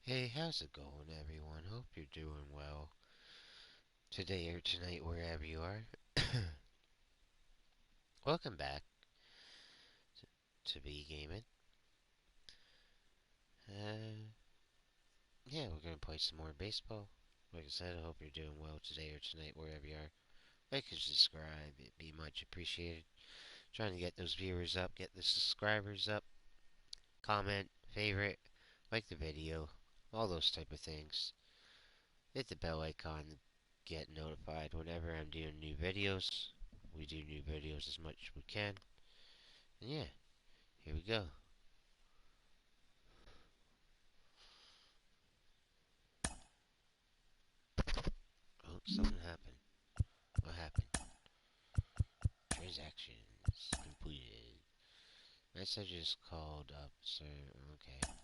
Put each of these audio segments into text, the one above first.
Hey, how's it going, everyone? Hope you're doing well today or tonight, wherever you are. Welcome back to Be Gaming. Uh, yeah, we're gonna play some more baseball. Like I said, I hope you're doing well today or tonight, wherever you are. Like and subscribe, it'd be much appreciated. Trying to get those viewers up, get the subscribers up. Comment, favorite, like the video, all those type of things. Hit the bell icon to get notified whenever I'm doing new videos. We do new videos as much as we can. And yeah, here we go. Oh, something happened. What happened? Transactions completed. Message is called up, sir. Okay.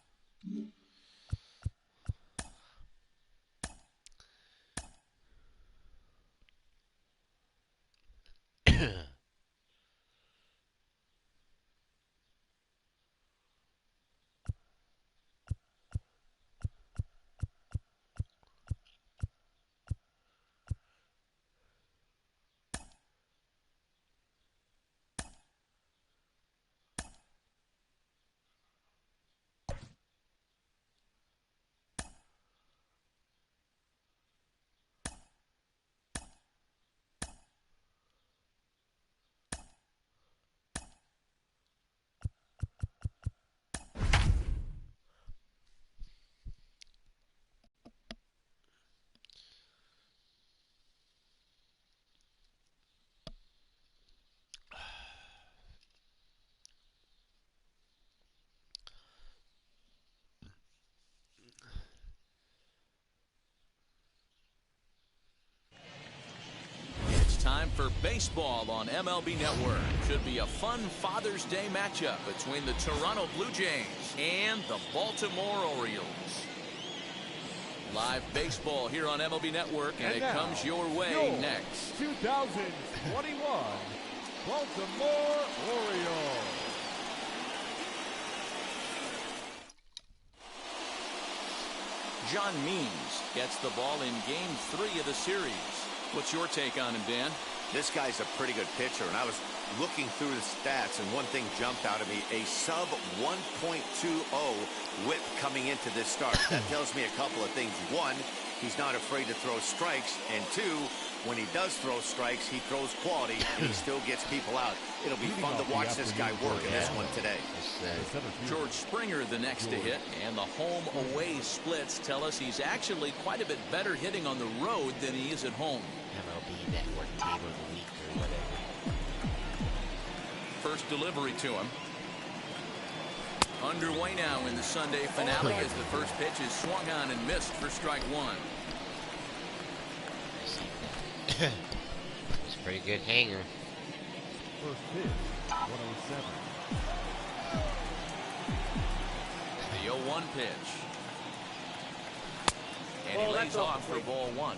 It's time for baseball on MLB Network. Should be a fun Father's Day matchup between the Toronto Blue Jays and the Baltimore Orioles. Live baseball here on MLB Network, and it comes your way next. 2021 Baltimore Orioles. John Means gets the ball in Game 3 of the series. What's your take on him, Dan? This guy's a pretty good pitcher, and I was looking through the stats, and one thing jumped out at me, a sub 1.20 whip coming into this start. That tells me a couple of things. One, he's not afraid to throw strikes, and two, when he does throw strikes, he throws quality, and he still gets people out. It'll be fun to watch this guy work in this one today. George Springer the next to hit, and the home-away splits tell us he's actually quite a bit better hitting on the road than he is at home. MLB Network Team of the Week or whatever. First delivery to him. Underway now in the Sunday finale as the first pitch is swung on and missed for strike one. It's a pretty good hanger. First pitch, 107. The 0-1 pitch. And he lays off for ball one.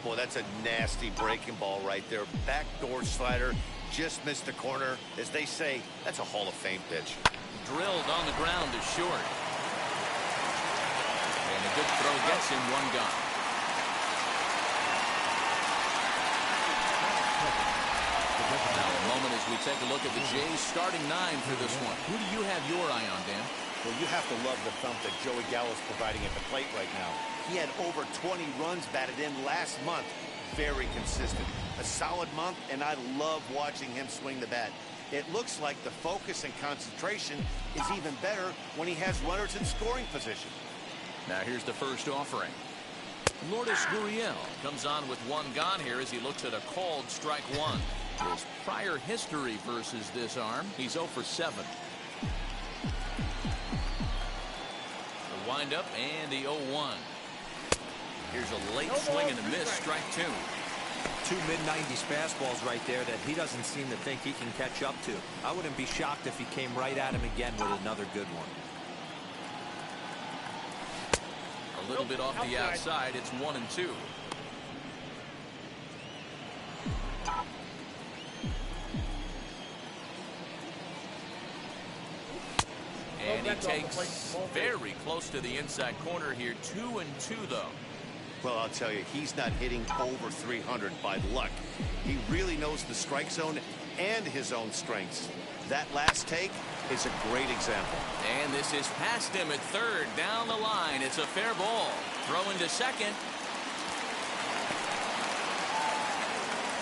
Boy, that's a nasty breaking ball right there. Backdoor slider, just missed the corner. As they say, that's a Hall of Fame pitch. Drilled on the ground to short. And a good throw gets him one gone. Now a moment as we take a look at the Jays starting nine for this one. Who do you have your eye on, Dan? Well, you have to love the thump that Joey Gallo's providing at the plate right now. He had over 20 runs batted in last month. Very consistent. A solid month, and I love watching him swing the bat. It looks like the focus and concentration is even better when he has runners in scoring position. Now here's the first offering. Lourdes Gurriel comes on with one gone here as he looks at a called strike one. His prior history versus this arm, he's 0 for 7. The windup and the 0-1. Here's a late swing and a miss, strike two. Two mid-90s fastballs right there that he doesn't seem to think he can catch up to. I wouldn't be shocked if he came right at him again with another good one. A little bit off the outside. It's 1-2. And he takes very close to the inside corner here. 2-2 though. Well, I'll tell you, he's not hitting over 300 by luck. He really knows the strike zone and his own strengths. That last take is a great example. And this is past him at third. Down the line. It's a fair ball. Throwing to second.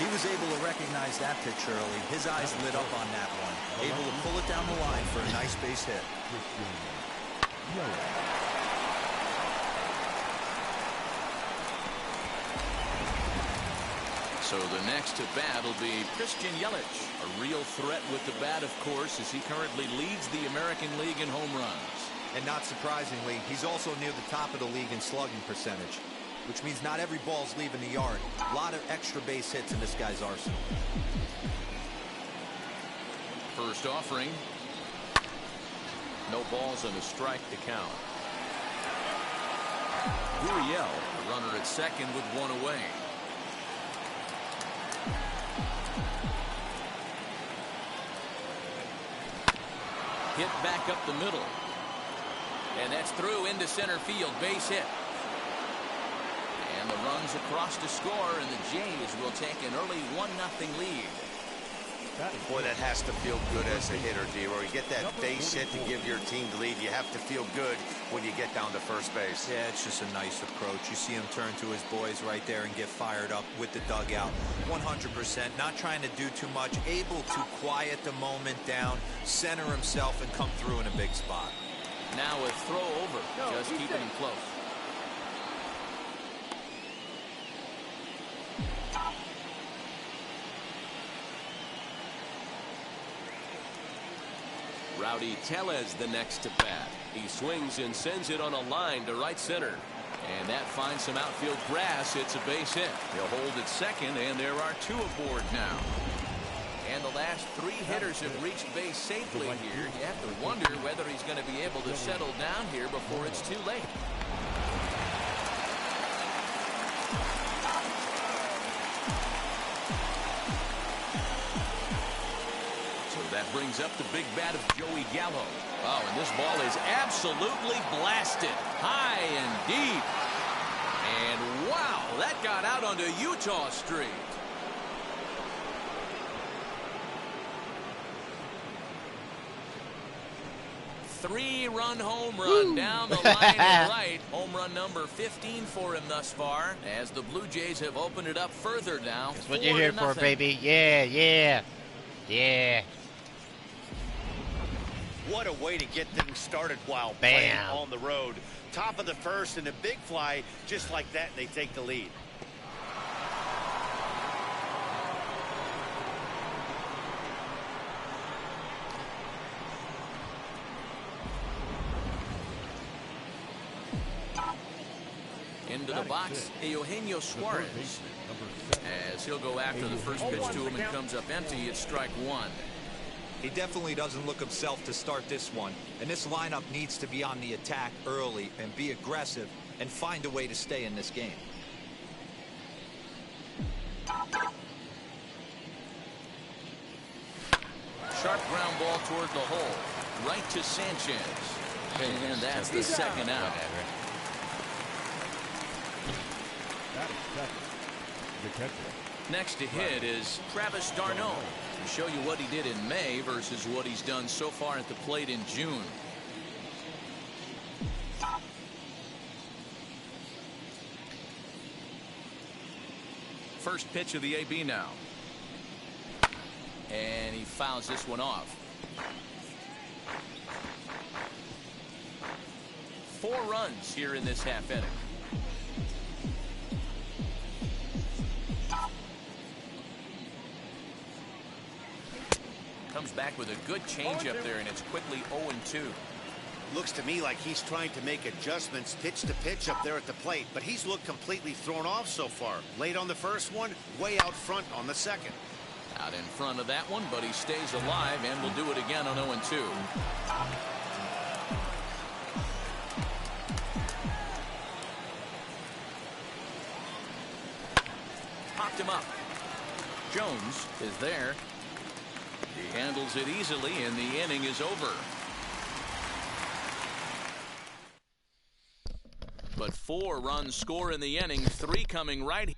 He was able to recognize that pitch early. His eyes lit up on that one. Able to pull it down the line for a nice base hit. So the next to bat will be Christian Yelich. A real threat with the bat, of course, as he currently leads the American League in home runs. And not surprisingly, he's also near the top of the league in slugging percentage, which means not every ball's leaving the yard. A lot of extra base hits in this guy's arsenal. First offering. No balls and a strike to count. Gurriel, the runner at second with one away. Hit back up the middle. And that's through into center field. Base hit. And the runs across to score, and the Jays will take an early 1-0 lead. Boy, that has to feel good as a hitter, D-Roy. You get that base hit to give your team the lead. You have to feel good when you get down to first base. Yeah, it's just a nice approach. You see him turn to his boys right there and get fired up with the dugout. 100%, not trying to do too much, able to quiet the moment down, center himself, and come through in a big spot. Now a throw over, just keeping him close. Rowdy Tellez the next to bat. He swings and sends it on a line to right center. And that finds some outfield grass. It's a base hit. He'll hold at second, and there are two aboard now. And the last three hitters have reached base safely here. You have to wonder whether he's going to be able to settle down here before it's too late. That brings up the big bat of Joey Gallo. Oh, and this ball is absolutely blasted. High and deep. And wow, that got out onto Utah Street. Three-run home run down the line and right. Home run number 15 for him thus far, as the Blue Jays have opened it up further now. That's what you're here for, baby. Yeah, yeah, yeah. What a way to get things started while playing on the road. Top of the first and a big fly just like that, and they take the lead. Into the box, Eugenio Suarez, as he'll go after the first pitch to him and comes up empty. It's strike one. He definitely doesn't look himself to start this one, and this lineup needs to be on the attack early and be aggressive and find a way to stay in this game. Sharp ground ball toward the hole, right to Sanchez, and that's the second out. Next to hit is Travis d'Arnaud, to show you what he did in May versus what he's done so far at the plate in June. First pitch of the AB now. And he fouls this one off. 4 runs here in this half inning. Comes back with a good changeup there, and it's quickly 0-2. Looks to me like he's trying to make adjustments pitch to pitch up there at the plate, but he's looked completely thrown off so far. Late on the first one, way out front on the second. Out in front of that one, but he stays alive and will do it again on 0-2. Popped him up. Jones is there. He handles it easily, and the inning is over. But 4 runs score in the inning, 3 coming right.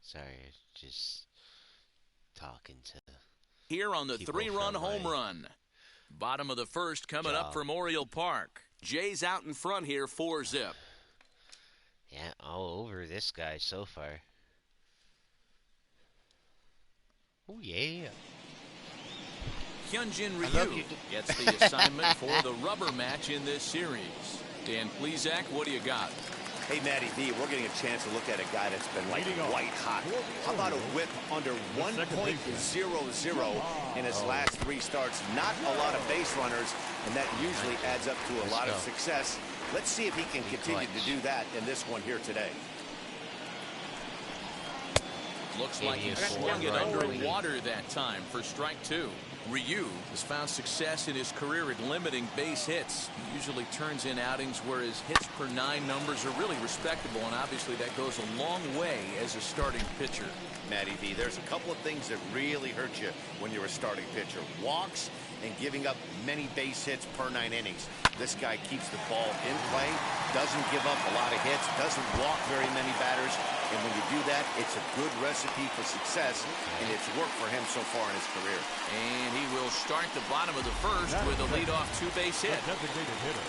Sorry, just talking to Here on the people 3-run from home my run. Bottom of the first coming up job. for Memorial Park. Jay's out in front here, 4-zip. Yeah, all over this guy so far. Oh yeah. Hyunjin I love Ryu you. gets the assignment for the rubber match in this series. Dan Plesac, what do you got? Hey, Matty V, we're getting a chance to look at a guy that's been like white hot. How about a whip under 1.00 in his last 3 starts? Not a lot of base runners, and that usually adds up to a lot of success. Let's see if he can continue to do that in this one here today. Looks like he swung it underwater that time for strike 2. Ryu has found success in his career at limiting base hits. He usually turns in outings where his hits per 9 numbers are really respectable, and obviously that goes a long way as a starting pitcher. Matty V, there's a couple of things that really hurt you when you're a starting pitcher. Walks and giving up many base hits per 9 innings. This guy keeps the ball in play, doesn't give up a lot of hits, doesn't walk very many batters. And when you do that, it's a good recipe for success, and it's worked for him so far in his career. And he will start the bottom of the first with a leadoff 2-base hit. Designated hitter.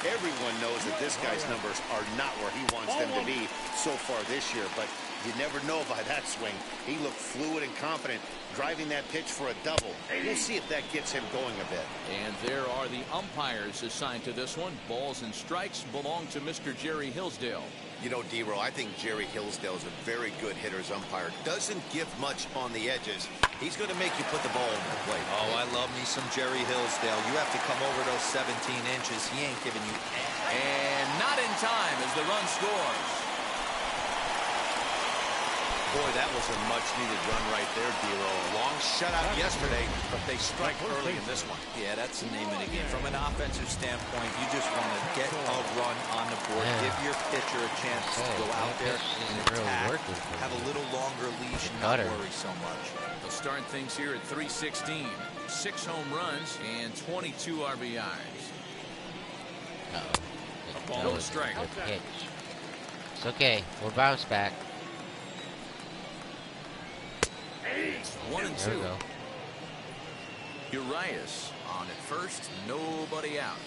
Everyone knows that this guy's numbers are not where he wants them to be so far this year, but you never know by that swing. He looked fluid and confident, driving that pitch for a double. We'll see if that gets him going a bit. And there are the umpires assigned to this one. Balls and strikes belong to Mr. Jerry Hillsdale. You know, D-Row, I think Jerry Hillsdale is a very good hitter's umpire. Doesn't give much on the edges. He's going to make you put the ball in the plate. Oh, I love me some Jerry Hillsdale. You have to come over those 17 inches. He ain't giving you. And not in time as the run scores. Boy, that was a much-needed run right there, D-Row. Long shutout yesterday, but they strike early in this one. Yeah, that's the name of the game. From an offensive standpoint, you just want to get a run on the board. Yeah. Give your pitcher a chance to go out there and attack. Have a little longer leash and not worry so much. They'll start things here at 316. 6 home runs and 22 RBIs. A ball and strike. Good pitch. It's okay. We'll bounce back. 1 and 2. There we go. Urias on at first, nobody out.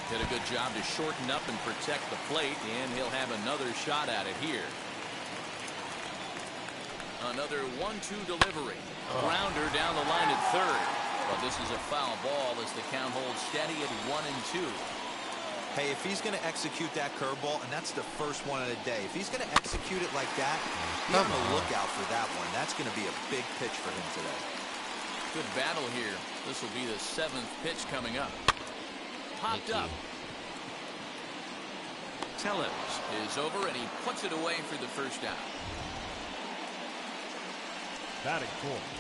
Did a good job to shorten up and protect the plate, and he'll have another shot at it here. Another 1-2 delivery. Grounder down the line at third. But this is a foul ball as the count holds steady at 1 and 2. Hey, if he's going to execute that curveball, and that's the first one of the day, if he's going to execute it like that, be on the lookout for that one. That's going to be a big pitch for him today. Good battle here. This will be the 7th pitch coming up. Popped up. Tellez is over, and he puts it away for the first out. Batting fourth.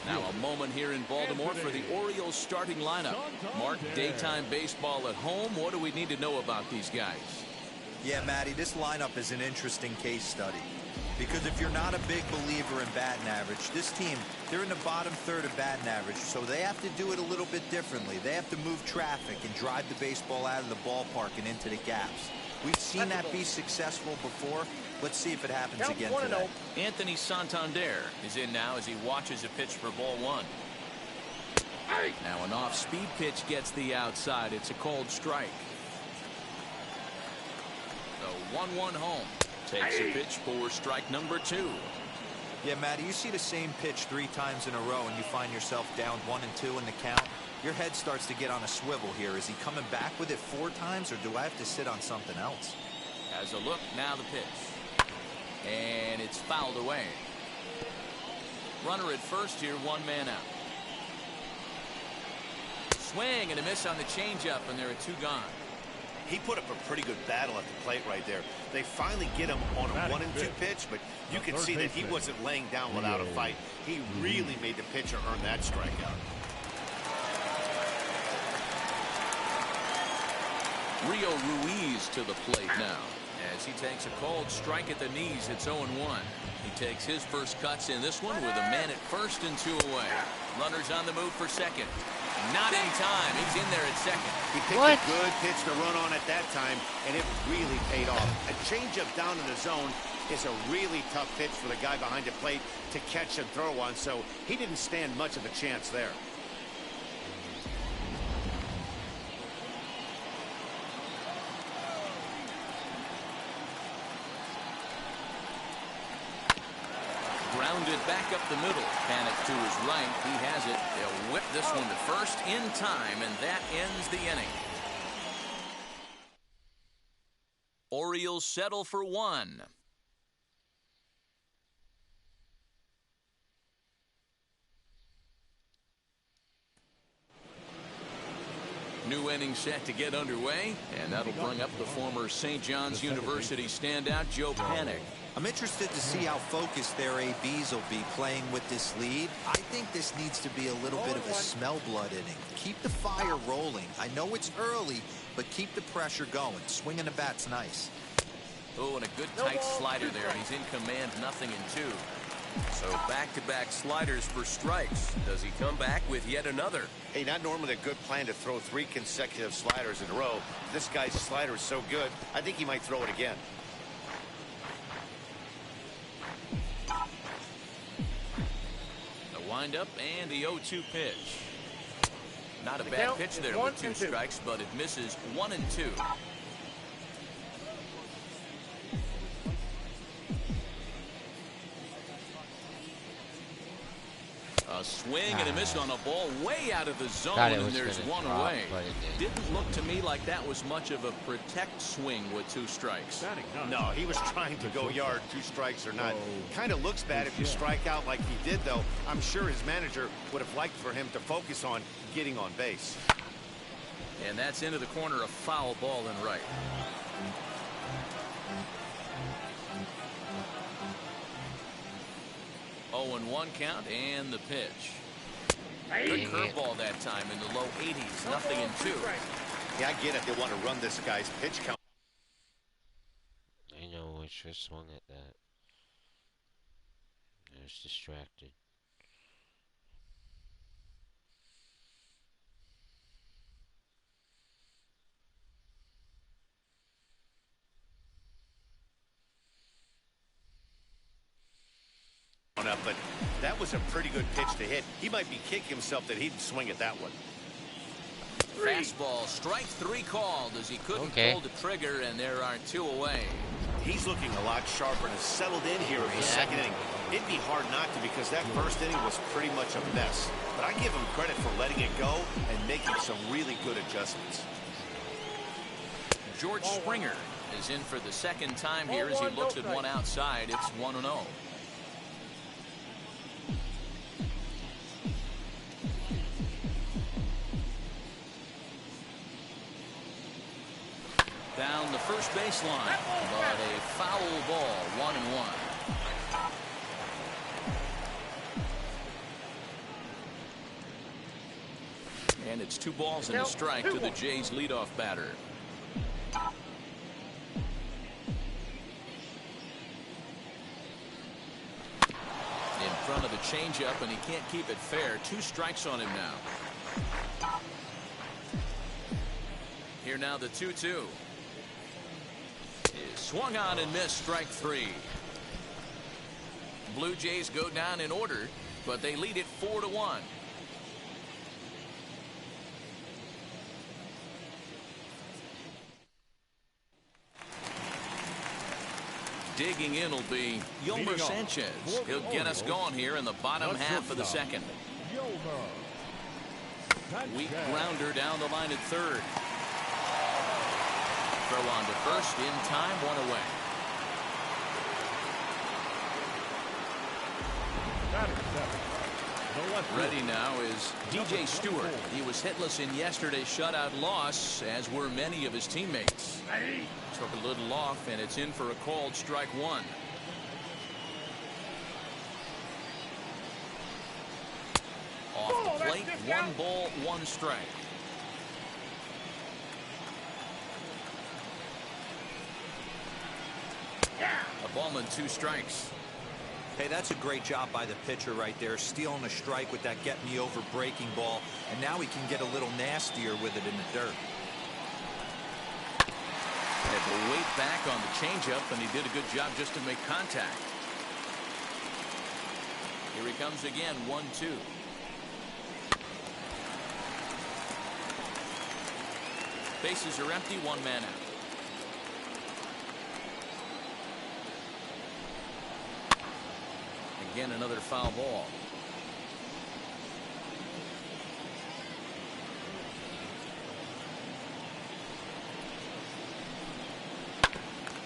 Now a moment here in Baltimore for the Orioles starting lineup. Mark, daytime baseball at home. What do we need to know about these guys? Yeah, Matty, this lineup is an interesting case study. Because if you're not a big believer in batting average, this team, they're in the bottom third of batting average, so they have to do it a little bit differently. They have to move traffic and drive the baseball out of the ballpark and into the gaps. We've seen that be successful before. Let's see if it happens again today. Anthony Santander is in now as he watches a pitch for ball one. Now an off-speed pitch gets the outside. It's a called strike. The 1-1 home. Takes a pitch for strike number 2. Yeah, Matty, you see the same pitch 3 times in a row and you find yourself down 1 and 2 in the count. Your head starts to get on a swivel here. Is he coming back with it 4 times, or do I have to sit on something else? As a look, now the pitch. And it's fouled away. Runner at first here, 1 man out. Swing and a miss on the changeup, and there are 2 gone. He put up a pretty good battle at the plate right there. They finally get him on a 1 and 2 pitch, but you can see that he wasn't laying down without a fight. He really made the pitcher earn that strikeout. Rio Ruiz to the plate now as he takes a called strike at the knees. It's 0-1. He takes his first cuts in this one with a man at first and 2 away. Runners on the move for second. Not in time. He's in there at second. He picked a good pitch to run on at that time, and it really paid off. A changeup down in the zone is a really tough pitch for the guy behind the plate to catch and throw on, so he didn't stand much of a chance there. Grounded back up the middle. Panic to his right. He has it. They'll whip this one to first in time, and that ends the inning. Orioles settle for 1. New inning set to get underway, and that'll bring up the former St. John's University standout Joe Panic. I'm interested to see how focused their ABs will be playing with this lead. I think this needs to be a little bit of a smell blood inning. Keep the fire rolling. I know it's early, but keep the pressure going. Swinging the bat's nice. Oh, and a good tight slider there, and he's in command, 0-2. So back-to-back sliders for strikes. Does he come back with yet another? Hey, not normally a good plan to throw 3 consecutive sliders in a row. This guy's slider is so good, I think he might throw it again. The windup and the 0-2 pitch. Not a bad pitch there with 2 strikes, but it misses 1-2. A swing and a miss on a ball way out of the zone, and there's 1 away. Didn't look to me like that was much of a protect swing with 2 strikes. No, he was trying to go yard, 2 strikes or not. Kind of looks bad if you strike out like he did, though. I'm sure his manager would have liked for him to focus on getting on base. And that's into the corner, a foul ball and right. Oh, and 1 count and the pitch. Good curveball that time in the low 80s, 0-2. Yeah, I get it. They want to run this guy's pitch count. I know, I should have swung at that. I was distracted. But that was a pretty good pitch to hit. He might be kicking himself that he didn't swing at that one. Fastball, strike 3 called as he couldn't pull the trigger, and there are 2 away. He's looking a lot sharper and has settled in here in the second inning. It'd be hard not to, because that first inning was pretty much a mess. But I give him credit for letting it go and making some really good adjustments. George Springer is in for the second time here as he looks at one outside. It's 1-0. Down the first baseline, but a foul ball, 1-1. And it's 2 balls and a strike to the Jays' leadoff batter. changeup, and he can't keep it fair. 2 strikes on him now. Here now the 2-2. Is swung on and missed, strike 3. Blue Jays go down in order, but they lead it 4-1. Digging in will be Yolmer Sanchez. He'll get us going here in the bottom half of the second. Weak grounder down the line at third. Throw on to first in time, 1 away. Ready now is DJ Stewart. He was hitless in yesterday's shutout loss, as were many of his teammates. Took a little off, and it's in for a called strike 1. Off the plate, 1 ball, 1 strike. A ball and 2 strikes. Hey, that's a great job by the pitcher right there, stealing a strike with that get-me-over breaking ball, and now he can get a little nastier with it in the dirt. Had to wait back on the changeup, and he did a good job just to make contact. Here he comes again, 1-2. Bases are empty, 1 man out. Again, another foul ball.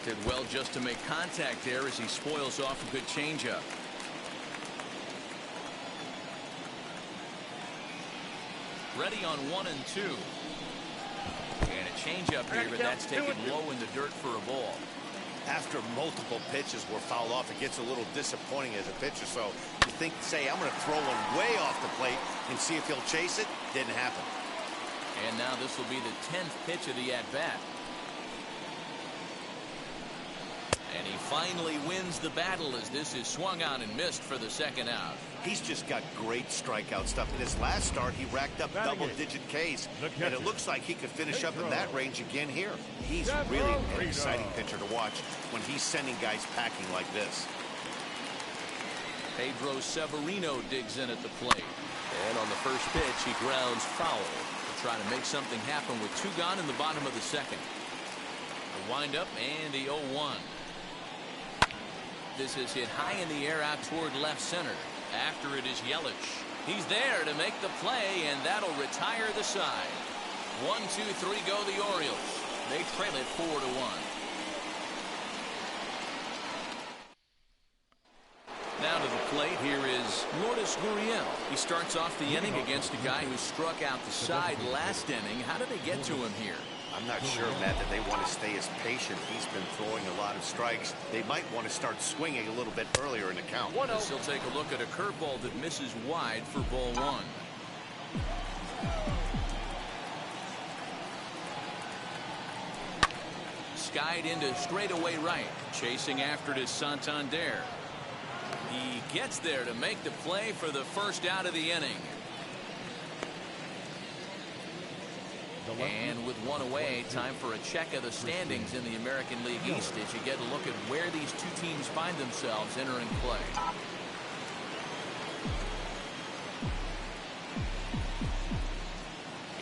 Did well just to make contact there as he spoils off a good changeup. Ready on 1 and 2. And a changeup here, but that's taken low in the dirt for a ball. After multiple pitches were fouled off, it gets a little disappointing as a pitcher. So you think, say, I'm going to throw one way off the plate and see if he'll chase it. Didn't happen. And now this will be the 10th pitch of the at-bat. And he finally wins the battle as this is swung on and missed for the second out. He's just got great strikeout stuff. In his last start, he racked up double-digit Ks, and it looks like he could finish up in that range again here. He's really an exciting pitcher to watch when he's sending guys packing like this. Pedro Severino digs in at the plate. And on the first pitch, he grounds foul. To try to make something happen with 2 gone in the bottom of the second. The windup and the 0-1. This is hit high in the air out toward left center. After it is Yelich. He's there to make the play, and that'll retire the side. 1, 2, 3 go the Orioles. They trail it 4-1. Now to the plate, here is Lourdes Gurriel. He starts off the inning against a guy who struck out the side last inning. How did they get to him here? I'm not sure, Matt, that they want to stay as patient. He's been throwing a lot of strikes. They might want to start swinging a little bit earlier in the count. He'll take a look at a curveball that misses wide for ball 1. Skied into straightaway right. Chasing after it is Santander. He gets there to make the play for the first out of the inning. And with 1 away, time for a check of the standings in the American League East as you get a look at where these 2 teams find themselves entering play.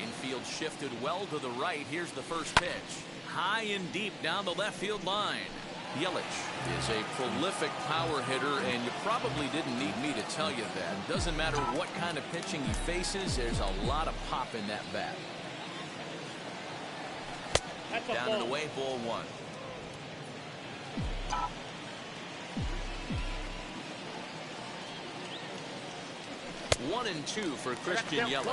Infield shifted well to the right. Here's the first pitch. High and deep down the left field line. Yelich is a prolific power hitter, and you probably didn't need me to tell you that. Doesn't matter what kind of pitching he faces, there's a lot of pop in that bat. Down and away, ball 1. One and 2 for Christian Yelich.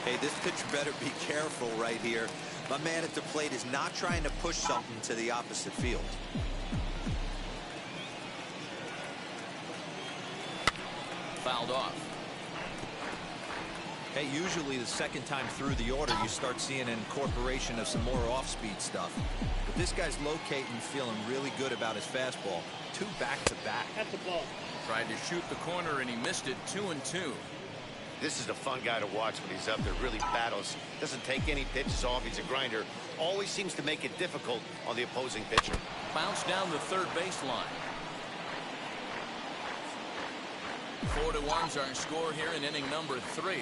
Hey, this pitcher better be careful right here. My man at the plate is not trying to push something to the opposite field. Fouled off. Hey, usually the second time through the order, you start seeing an incorporation of some more off-speed stuff. But this guy's locating, feeling really good about his fastball. 2 back-to-back. That's the ball. Tried to shoot the corner, and he missed it. 2-2. This is a fun guy to watch when he's up there. Really battles. Doesn't take any pitches off. He's a grinder. Always seems to make it difficult on the opposing pitcher. Bounce down the third baseline. 4-1's our score here in inning number 3.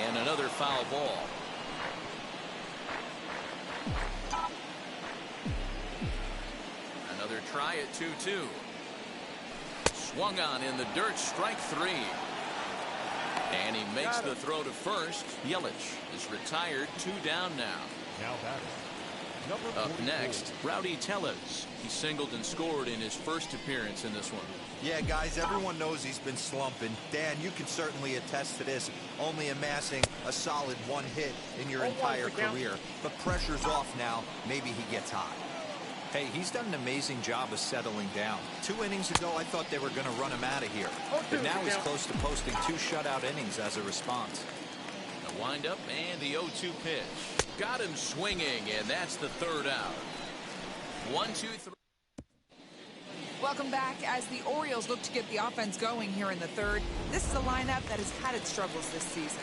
And another foul ball. Another try at 2-2. Swung on in the dirt, strike 3. And he makes the throw to first. Yelich is retired, 2 down now. Now batting. Number Up 44. next, Rowdy Tellez. He singled and scored in his first appearance in this one. Yeah, guys, everyone knows he's been slumping. Dan, you can certainly attest to this, only amassing a solid 1 hit in your entire career. But pressure's off now. Maybe he gets hot. Hey, he's done an amazing job of settling down. 2 innings ago, I thought they were going to run him out of here. But now he's close to posting 2 shutout innings as a response. The windup and the 0-2 pitch. Got him swinging, and that's the 3rd out. 1-2-3. Welcome back. As the Orioles look to get the offense going here in the 3rd, this is a lineup that has had its struggles this season.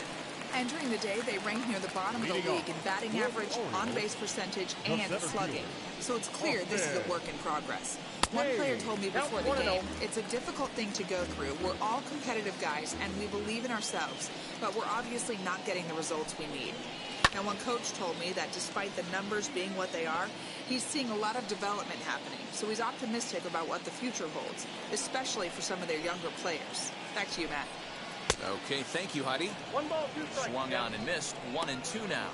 Entering the day, they rank near the bottom of the league in batting average, on-base percentage, and slugging. So it's clear this is a work in progress. One player told me before the game, it's a difficult thing to go through. We're all competitive guys, and we believe in ourselves, but we're obviously not getting the results we need. Now, one coach told me that despite the numbers being what they are, he's seeing a lot of development happening, so he's optimistic about what the future holds, especially for some of their younger players. Back to you, Matt. Okay, thank you, Heidi. 1 ball, 2 strikes. Swung on and missed. 1-2 now.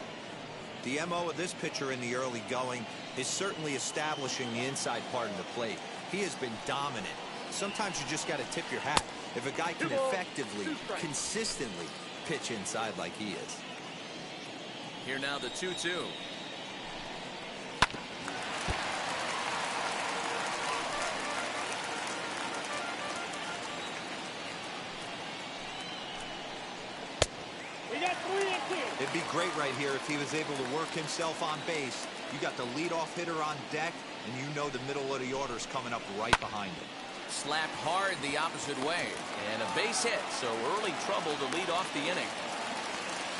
The MO of this pitcher in the early going is certainly establishing the inside part of the plate. He has been dominant. Sometimes you just got to tip your hat if a guy can effectively, consistently pitch inside like he is. Here now the 2-2. We got 3 and 2. It'd be great right here if he was able to work himself on base. You got the leadoff hitter on deck, and you know the middle of the order is coming up right behind him. Slapped hard the opposite way. And a base hit, so early trouble to lead off the inning.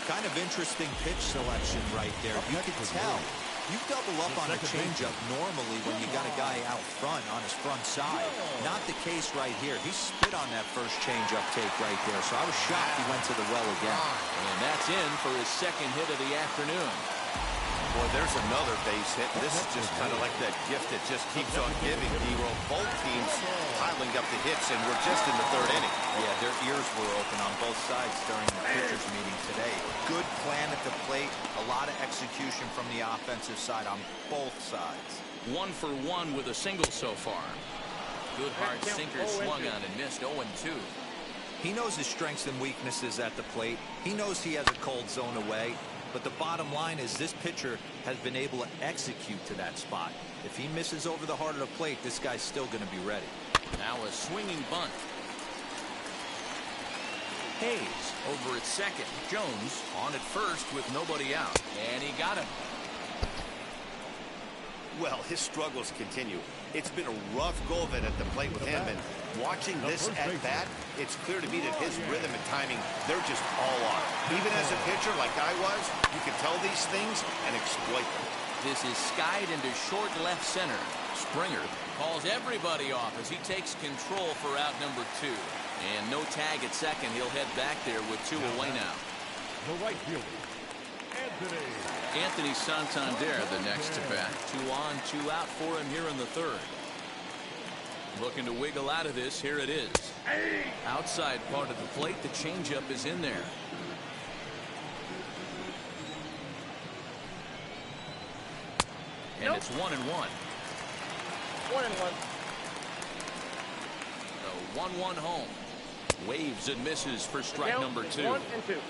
Kind of interesting pitch selection right there. You can tell. You double up on a changeup normally when you got a guy out front on his front side. Not the case right here. He spit on that first changeup take right there, so I was shocked he went to the well again. And that's in for his 2nd hit of the afternoon. Boy, there's another base hit. This is just kind of like that gift that just keeps on giving, D-Roll. Both teams piling up the hits, and we're just in the 3rd inning. Yeah, their ears were open on both sides during the pitchers meeting today. Good plan at the plate, a lot of execution from the offensive side on both sides. 1 for 1 with a single so far. Good hard sinker swung on and missed. 0-2. He knows his strengths and weaknesses at the plate. He knows he has a cold zone away. But the bottom line is this pitcher has been able to execute to that spot. If he misses over the heart of the plate, this guy's still going to be ready. Now a swinging bunt. Hayes over at second. Jones on at first with nobody out. And he got him. Well, his struggles continue. It's been a rough go of it at the plate with him, and watching this at bat, it's clear to me that his rhythm and timing, they're just all off. Even as a pitcher like I was, you can tell these things and exploit them. This is skied into short left center. Springer calls everybody off as he takes control for out number 2. And no tag at second. He'll head back there with 2 away now. The right fielder, Anthony Santander the next to bat. 2 on, 2 out for him here in the 3rd. Looking to wiggle out of this. Here it is. Outside part of the plate. The changeup is in there. And it's 1-1. 1-1. The 1-1 home. Waves and misses for strike number 2. 1 and 2.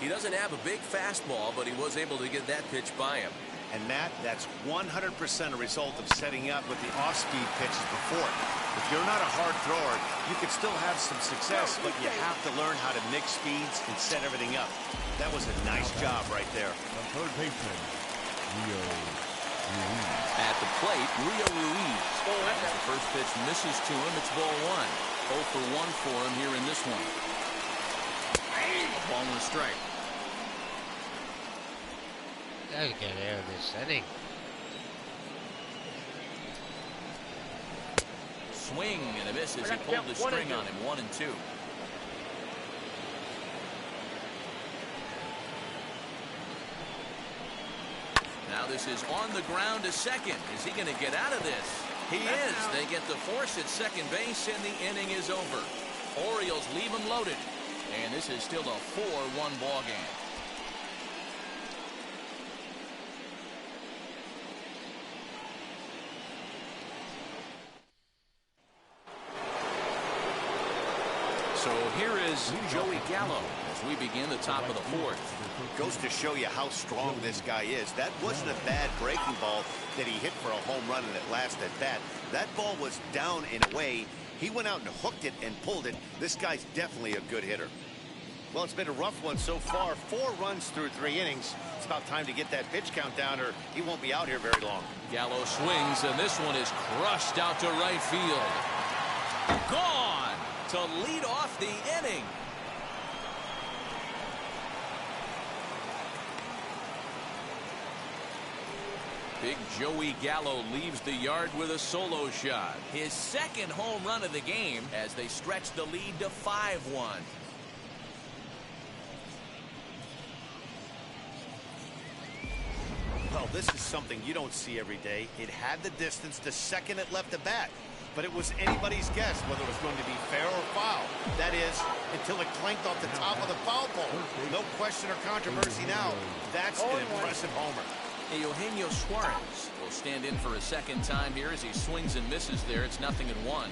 He doesn't have a big fastball, but he was able to get that pitch by him. And Matt, that's 100% a result of setting up with the off-speed pitches before. If you're not a hard thrower, you could still have some success, but you have to learn how to mix speeds and set everything up. That was a nice job right there. the third baseman, Leo At the plate, Rio Ruiz. As the first pitch misses to him, it's ball one. 0 for 1 for him here in this one. Ball and a strike. Gotta get out of this inning. Swing and a miss as he pulled the string on him. 1 and 2. Now this is on the ground to second. Is he going to get out of this? He is. They get the force at second base, and the inning is over. Orioles leave him loaded, and this is still a 4-1 ball game. So here is Joey Gallo as we begin the top of the fourth. Goes to show you how strong this guy is. That wasn't a bad breaking ball that he hit for a home run in that last at bat. That ball was down and away. He went out and hooked it and pulled it. This guy's definitely a good hitter. Well, it's been a rough one so far. 4 runs through 3 innings. It's about time to get that pitch count down, or he won't be out here very long. Gallo swings, and this one is crushed out to right field. Gone to lead off the inning. Big Joey Gallo leaves the yard with a solo shot. His second home run of the game as they stretch the lead to 5-1. Well, this is something you don't see every day. It had the distance to second it left the bat, but it was anybody's guess whether it was going to be fair or foul. That is, until it clanked off the top of the foul pole. No question or controversy now. That's an impressive homer. Eugenio Suarez will stand in for a second time here as he swings and misses there. It's 0-1.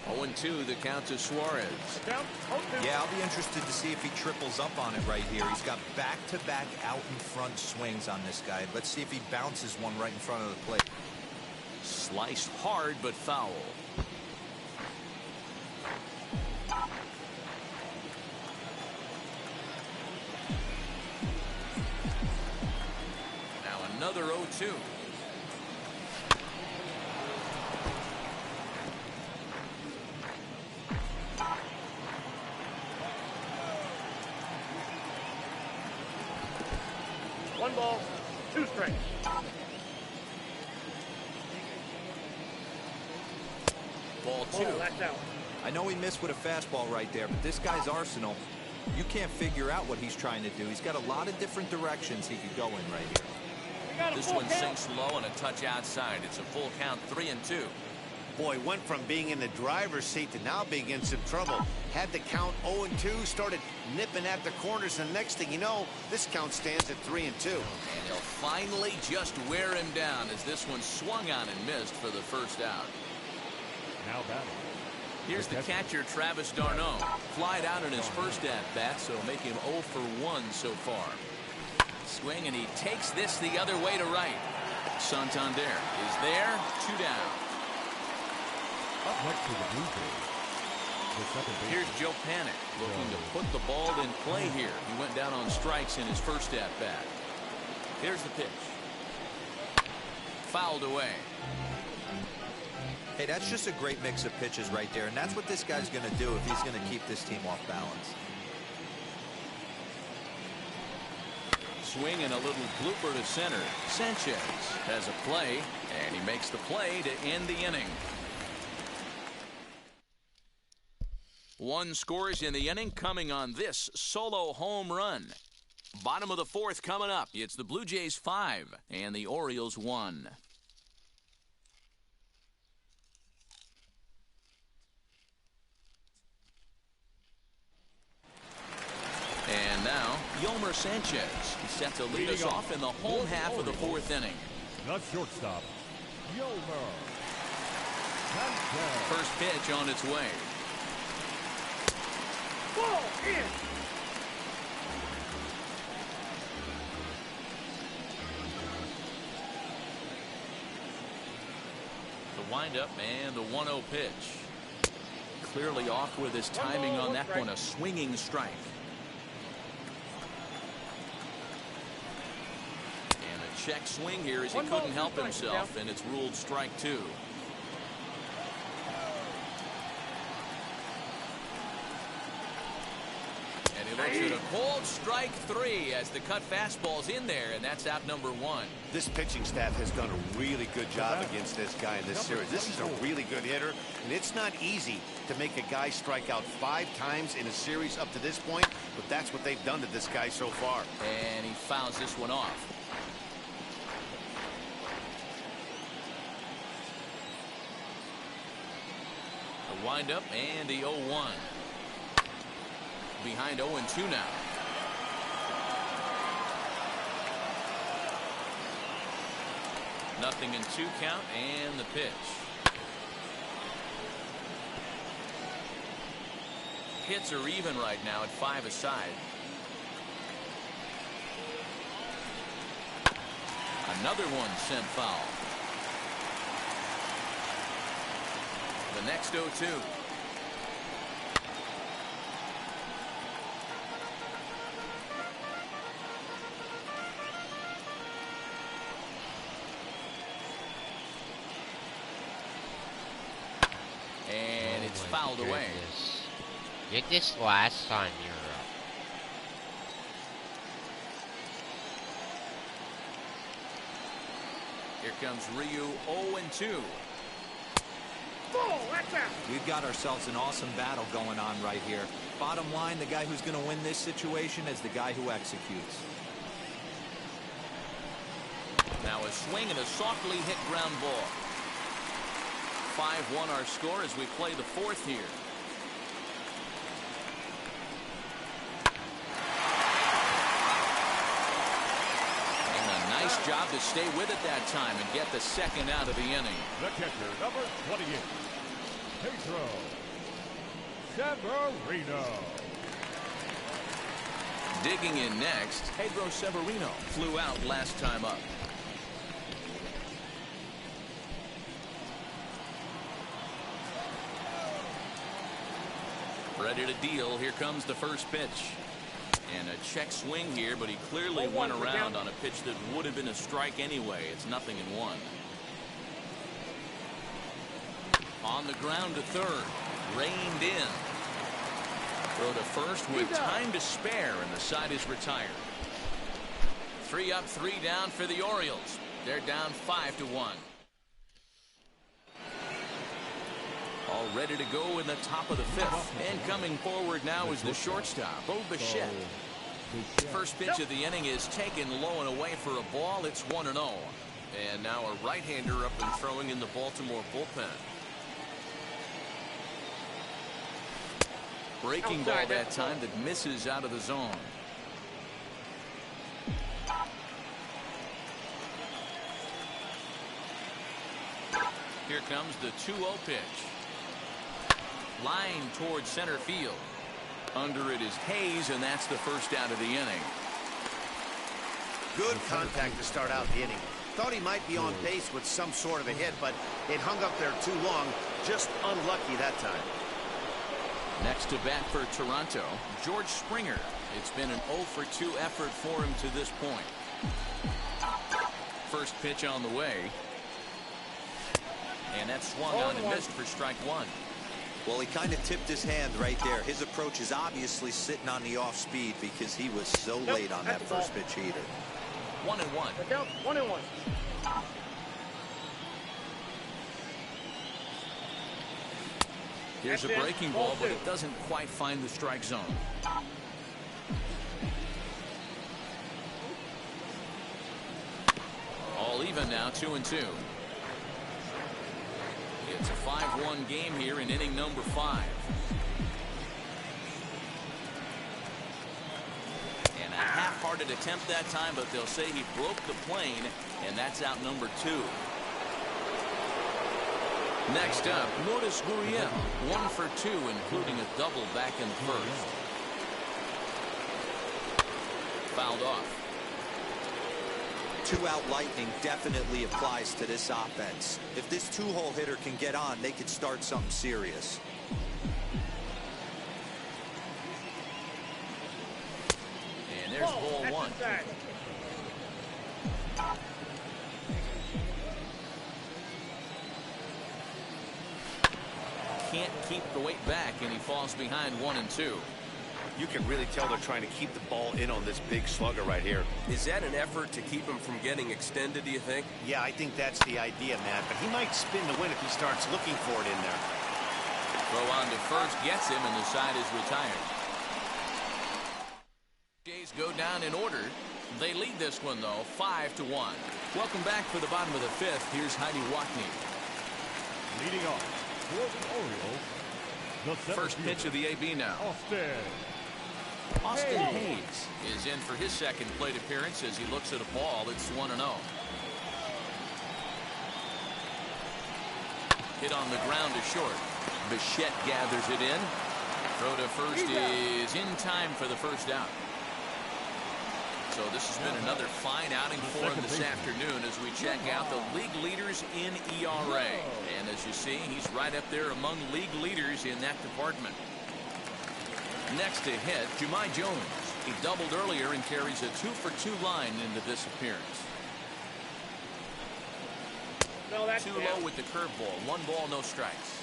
0-2 the count to Suarez. Yeah, I'll be interested to see if he triples up on it right here. He's got back-to-back out in front swings on this guy. Let's see if he bounces one right in front of the plate. Sliced hard but foul. Now another 0-2. One ball, 2 strikes. Ball 2. That's out. I know he missed with a fastball right there, but this guy's arsenal, you can't figure out what he's trying to do. He's got a lot of different directions he could go in right here. This one sinks low and a touch outside. It's a full count, 3-2. Boy, went from being in the driver's seat to now being in some trouble. Had the count 0-2, started nipping at the corners, and next thing you know, this count stands at 3-2. And he'll finally just wear him down as this one swung on and missed for the first out. Now batting. Here's the catcher, Travis d'Arnaud. Flied out in his first at-bat, so make him 0 for 1 so far. Swing, and he takes this the other way to right. Santander is there, 2 down. Up next to the Blue Jays. The second baseman. Here's Joe Panic looking to put the ball in play here. He went down on strikes in his first at-bat. Here's the pitch. Fouled away. Hey, that's just a great mix of pitches right there, and that's what this guy's going to do if he's going to keep this team off balance. Swing and a little blooper to center. Sanchez has a play, and he makes the play to end the inning. 1 scores in the inning coming on this solo home run. Bottom of the fourth coming up. It's the Blue Jays 5 and the Orioles 1. And now, Yolmer Sanchez. He's set to lead us off in the home half of the fourth inning. The shortstop, Yolmer Sanchez. First pitch on its way. Ball in. The windup and the 1-0 pitch. Clearly off with his timing on that one. A swinging strike. check swing here as he couldn't help himself, and it's ruled strike 2. And he looks at a cold strike 3 as the cut fastball's in there, and that's out number 1. This pitching staff has done a really good job against this guy in this series. This is a really good hitter, and it's not easy to make a guy strike out 5 times in a series up to this point, but that's what they've done to this guy so far. And he fouls this one off. A windup and the 0-1. Behind 0-2 now. Nothing in 2 count, and the pitch. Hits are even right now at 5 aside. Another one sent foul. The next 0-2. And it's fouled away. Get this last time you're up. Here comes Ryu 0-2. We've got ourselves an awesome battle going on right here. Bottom line, the guy who's going to win this situation is the guy who executes. Now a swing and a softly hit ground ball. 5-1 our score as we play the 4th here. And a nice job to stay with it that time and get the 2nd out of the inning. The catcher, number 28, Pedro Severino. Digging in next, Pedro Severino flew out last time up. Ready to deal. Here comes the first pitch. And a check swing here, but he clearly went around on a pitch that would have been a strike anyway. It's 0-1. On the ground to third. Reined in. Throw to first with time to spare, and the side is retired. 3 up, 3 down for the Orioles. They're down 5-1. All ready to go in the top of the 5th. And coming forward now is the shortstop, Bo Bichette. First pitch of the inning is taken low and away for a ball. It's 1-0. And now a right-hander up and throwing in the Baltimore bullpen. Breaking ball that time that misses out of the zone. Here comes the 2-0 pitch. Line towards center field. Under it is Hayes, and that's the first out of the inning. Good contact to start out the inning. Thought he might be on base with some sort of a hit, but it hung up there too long. Just unlucky that time. Next to bat for Toronto, George Springer. It's been an 0-for-2 effort for him to this point. First pitch on the way. And that swung on and missed for strike 1. Well, he kind of tipped his hand right there. His approach is obviously sitting on the off speed because he was so late on that first pitch heater. 1-1. 1-1. Here's a breaking ball, but it doesn't quite find the strike zone. All even now, 2-2. It's a 5-1 game here in inning number 5. And a half-hearted attempt that time, but they'll say he broke the plane, and that's out number 2. Next up, Lourdes Gurriel, 1 for 2, including a double back in the first. Fouled off. 2-out lightning definitely applies to this offense. If this 2-hole hitter can get on, they could start something serious. And there's ball 1. can't keep the weight back, and he falls behind 1-2. You can really tell they're trying to keep the ball in on this big slugger right here. Is that an effort to keep him from getting extended, do you think? Yeah, I think that's the idea, Matt. But he might spin the win if he starts looking for it in there. Throw on to first gets him, and the side is retired. Jays go down in order. They lead this one, though, 5-1. Welcome back for the bottom of the fifth. Here's Heidi Watney. Leading off for the Orioles, the First pitch of the AB now. Austin Hayes is in for his second plate appearance as he looks at a ball. It's 1-0. Hit on the ground to short. Bichette gathers it in. Throw to first is in time for the first out. So this has been another fine outing for him this afternoon as we check out the league leaders in ERA. And as you see, he's right up there among league leaders in that department. Next to hit, Jahmai Jones. He doubled earlier and carries a 2-for-2 line into this appearance. Too low with the curveball. 1 ball, no strikes.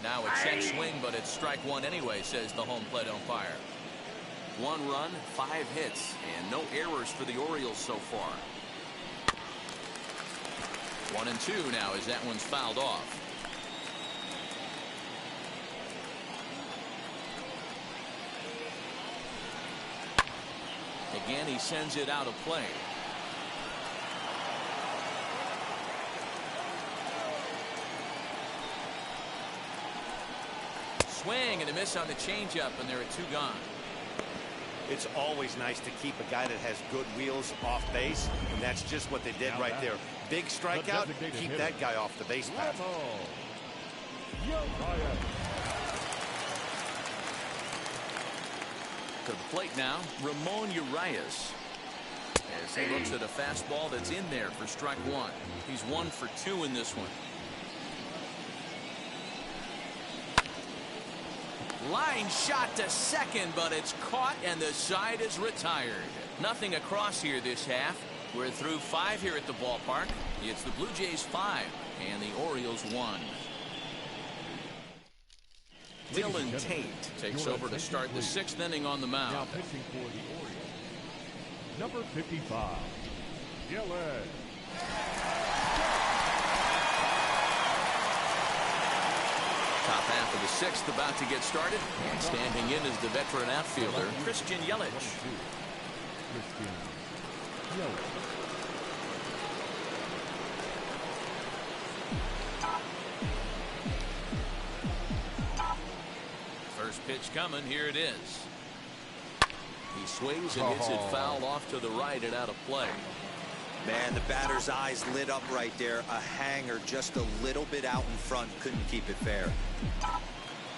Now a check swing, but it's strike one anyway, says the home plate umpire. 1 run, 5 hits, and no errors for the Orioles so far. 1-2 now as that one's fouled off. Again, he sends it out of play. Swing and a miss on the changeup, and there are 2 gone. It's always nice to keep a guy that has good wheels off base, and that's just what they did right there. Big strikeout, keep that guy off the base path. To the plate now, Ramon Urias. As he looks at a fastball that's in there for strike 1. He's 1 for 2 in this one. Line shot to second, but it's caught and the side is retired. Nothing across here this half. We're through 5 here at the ballpark. It's the Blue Jays 5 and the Orioles 1. Dylan Tate takes over to start the 6th inning on the mound. Now pitching for the Orioles, number 55, Dylan. Top half of the 6th about to get started. And standing in is the veteran outfielder, Christian Yelich. Christian Yelich. First pitch coming. Here it is. He swings and hits it foul off to the right and out of play. Man, the batter's eyes lit up right there. A hanger just a little bit out in front. Couldn't keep it fair.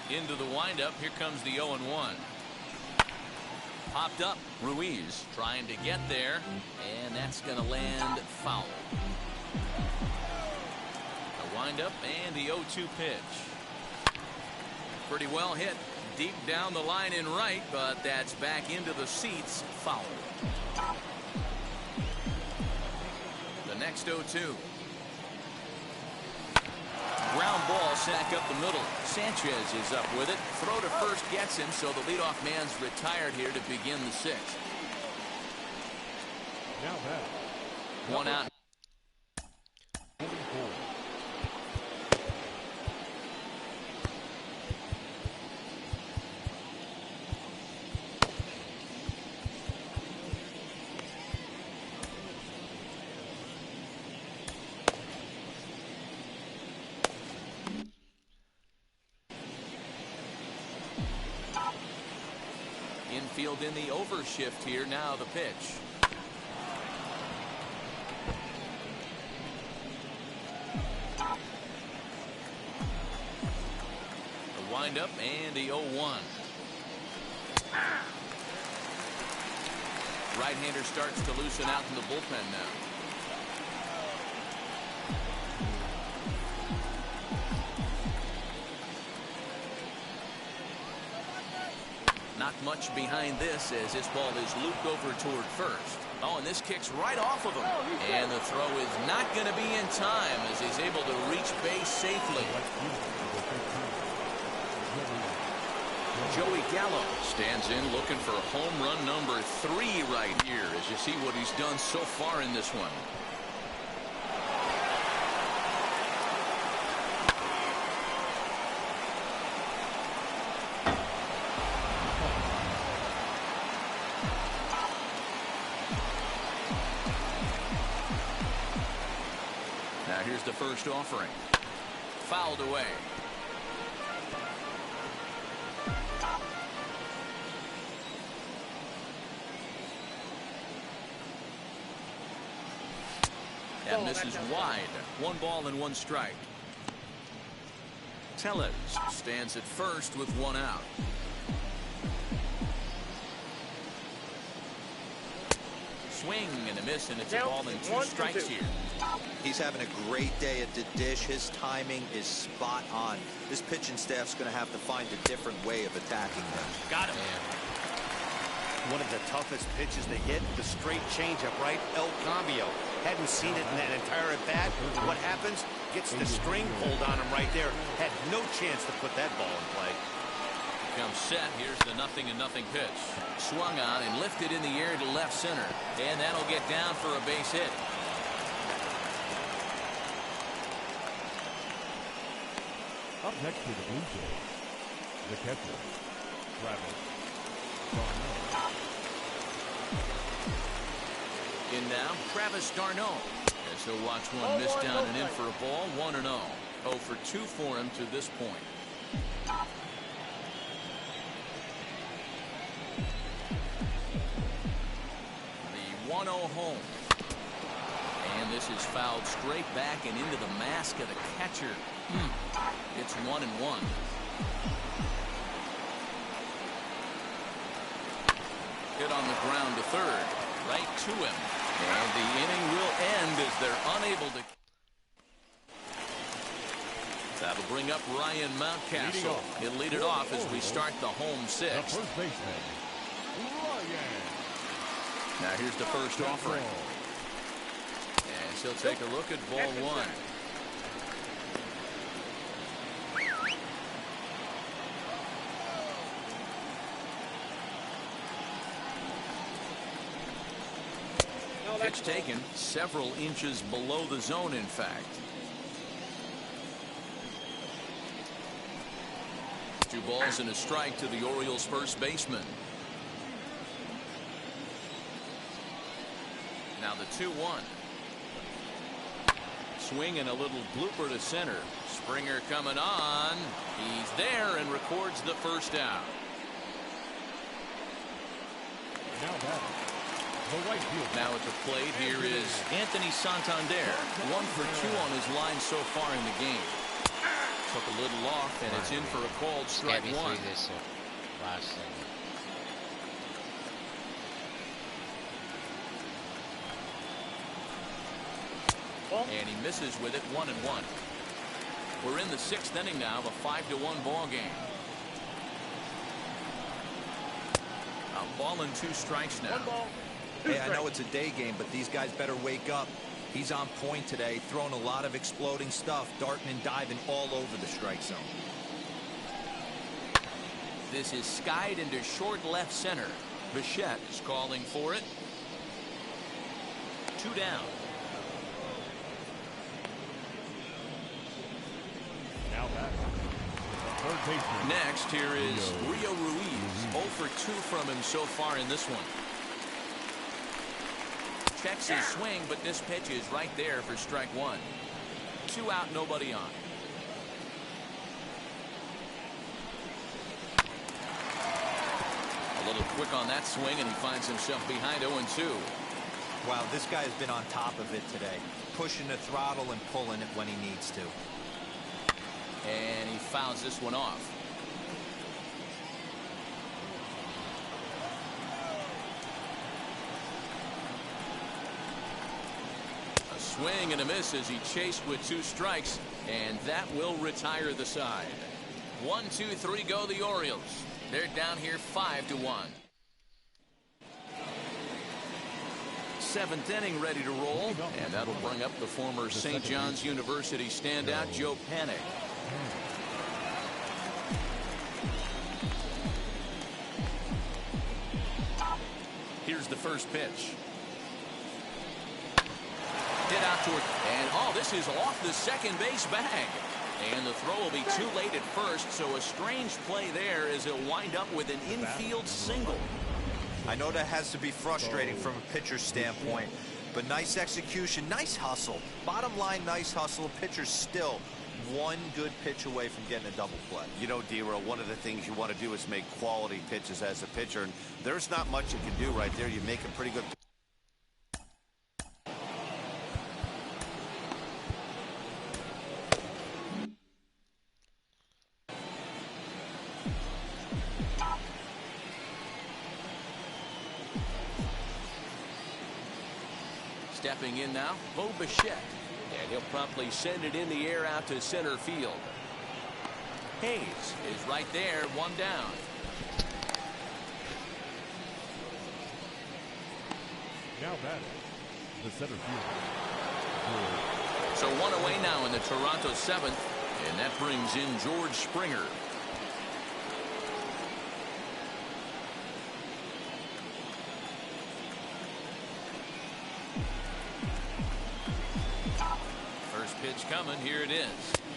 Into the windup. Here comes the 0-1. Popped up. Ruiz trying to get there, and that's going to land foul. A windup and the 0-2 pitch. Pretty well hit. Deep down the line in right, but that's back into the seats. Foul. The next 0-2. Ground ball sack up the middle. Sanchez is up with it. Throw to first gets him, so the leadoff man's retired here to begin the 6th. Now back. 1 out. Infield in the overshift here. Now the pitch. The windup and the 0-1. Right-hander starts to loosen out in the bullpen now. Knocked much behind this as this ball is looped over toward first. Oh, and this kicks right off of him. And the throw is not going to be in time as he's able to reach base safely. Joey Gallo stands in looking for home run number 3 right here as you see what he's done so far in this one. Now here's the first offering. Fouled away. That misses wide. 1 ball and 1 strike. Tellez stands at first with 1 out. Swing and a miss, and it's a ball and 2 strikes here. He's having a great day at the dish. His timing is spot on. This pitching staff's going to have to find a different way of attacking them. Got him. One of the toughest pitches to hit, the straight changeup, right? El Cambio. Hadn't seen it in that entire at-bat. What happens? Gets the string pulled on him right there. Had no chance to put that ball in play. Comes set. Here's the 0-0 pitch. Swung on and lifted in the air to left center. And that'll get down for a base hit. Up next to the Blue Jays, the catcher, Travis. In now, Travis d'Arnaud. As he'll watch one miss down and in for a ball. 1-0. 0 for 2 for him to this point. The 1-0 home. And this is fouled straight back and into the mask of the catcher. It's 1-1. Hit on the ground to third. Right to him. And the inning will end as they're unable to. That'll bring up Ryan Mountcastle. He'll lead it off as we start the home 6th. The first baseman, Ryan. Now here's the first offering. And he'll take a look at ball 1. Pitch taken several inches below the zone, in fact. 2 balls and a strike to the Orioles' first baseman. Now the 2-1. Swing and a little blooper to center. Springer coming on. He's there and records the first out. Now batting, the right fielder. Now at the plate here is Anthony Santander. 1 for 2 on his line so far in the game. Took a little off, and it's in for a called strike 1. This last segment. And he misses with it. 1-1. We're in the 6th inning now of a 5-1 ball game. A ball and 2 strikes now. Hey, I know it's a day game, but these guys better wake up. He's on point today, throwing a lot of exploding stuff, darting and diving all over the strike zone. This is skied into short left center. Bichette is calling for it. 2 down. Now batting, the third baseman. Next, here is Rio Ruiz. 0 for 2 from him so far in this one. Checks his swing, but this pitch is right there for strike 1. 2 out, nobody on. A little quick on that swing, and he finds himself behind 0-2. Wow, this guy has been on top of it today, pushing the throttle and pulling it when he needs to. And he fouls this one off. A swing and a miss as he chased with 2 strikes, and that will retire the side. 1, 2, 3 go the Orioles. They're down here 5-1. Seventh inning ready to roll, and that'll bring up the former St. John's University standout Joe Panik. Here's the first pitch. Hit out toward, and this is off the second base bag. And the throw will be too late at first, so a strange play there as he'll wind up with an infield single. I know that has to be frustrating from a pitcher's standpoint, but nice execution, nice hustle. Bottom line, nice hustle. Pitcher's still one good pitch away from getting a double play. You know, D-Roll, one of the things you want to do is make quality pitches as a pitcher, and there's not much you can do right there. You make a pretty good. Stepping in now, Bo Bichette. And he'll promptly send it in the air out to center field. Hayes is right there, one down. Now batting, the center fielder. So one away now in the Toronto seventh, and that brings in George Springer. Pitch coming. Here it is.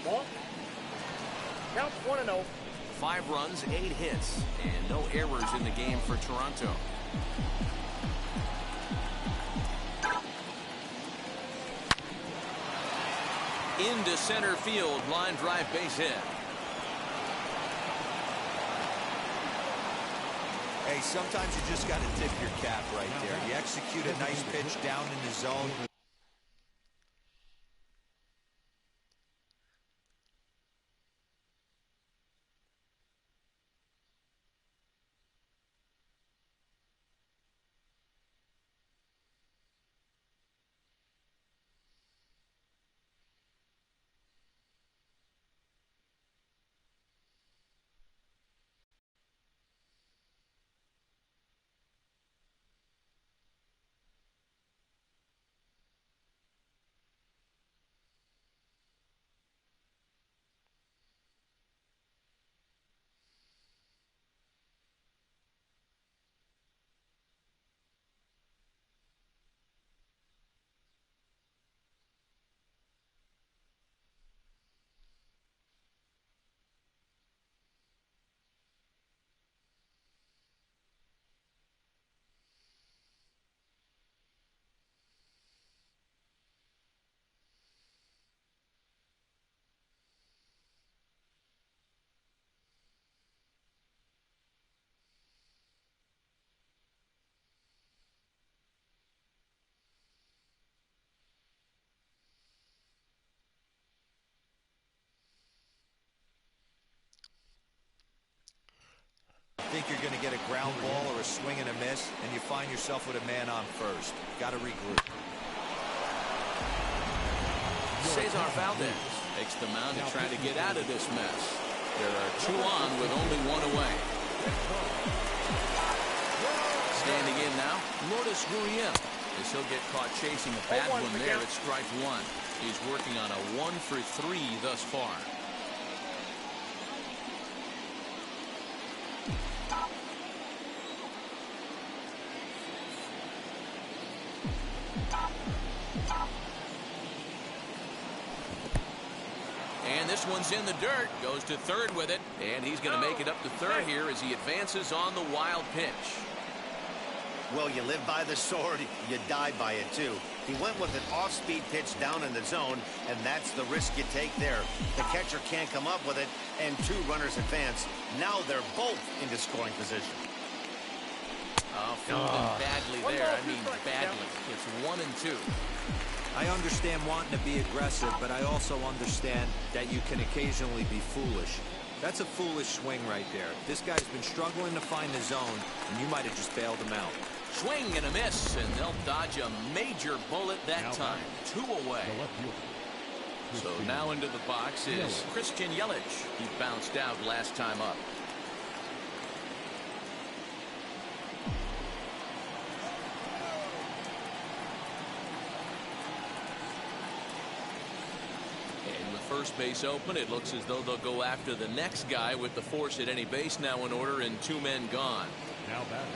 Ball. Count 1-0. 5 runs, 8 hits, and no errors in the game for Toronto. Into center field, line drive base hit. Hey, sometimes you just got to tip your cap right there. You execute a nice pitch down in the zone. Think you're going to get a ground ball or a swing and a miss, and you find yourself with a man on first. Got to regroup. Cesar Valdez takes the mound to try to get out of this mess. There are 2 on with only 1 away. Standing in now, Lourdes Gurriel, as he'll get caught chasing a bad one there at strike 1. He's working on a 1 for 3 thus far. And this one's in the dirt. Goes to third with it. And he's going to make it up to third here as he advances on the wild pitch. Well, you live by the sword, you die by it, too. He went with an off-speed pitch down in the zone, and that's the risk you take there. The catcher can't come up with it, and 2 runners advance. Now they're both into scoring position. Oh, fielding badly there. I mean, badly. It's 1 and 2. I understand wanting to be aggressive, but I also understand that you can occasionally be foolish. That's a foolish swing right there. This guy's been struggling to find the zone, and you might have just bailed him out. Swing and a miss, and they'll dodge a major bullet that time. 2 away. So now into the box is Christian Yelich. He bounced out last time up. first base open. It looks as though they'll go after the next guy with the force at any base now in order and 2 men gone. Now batting.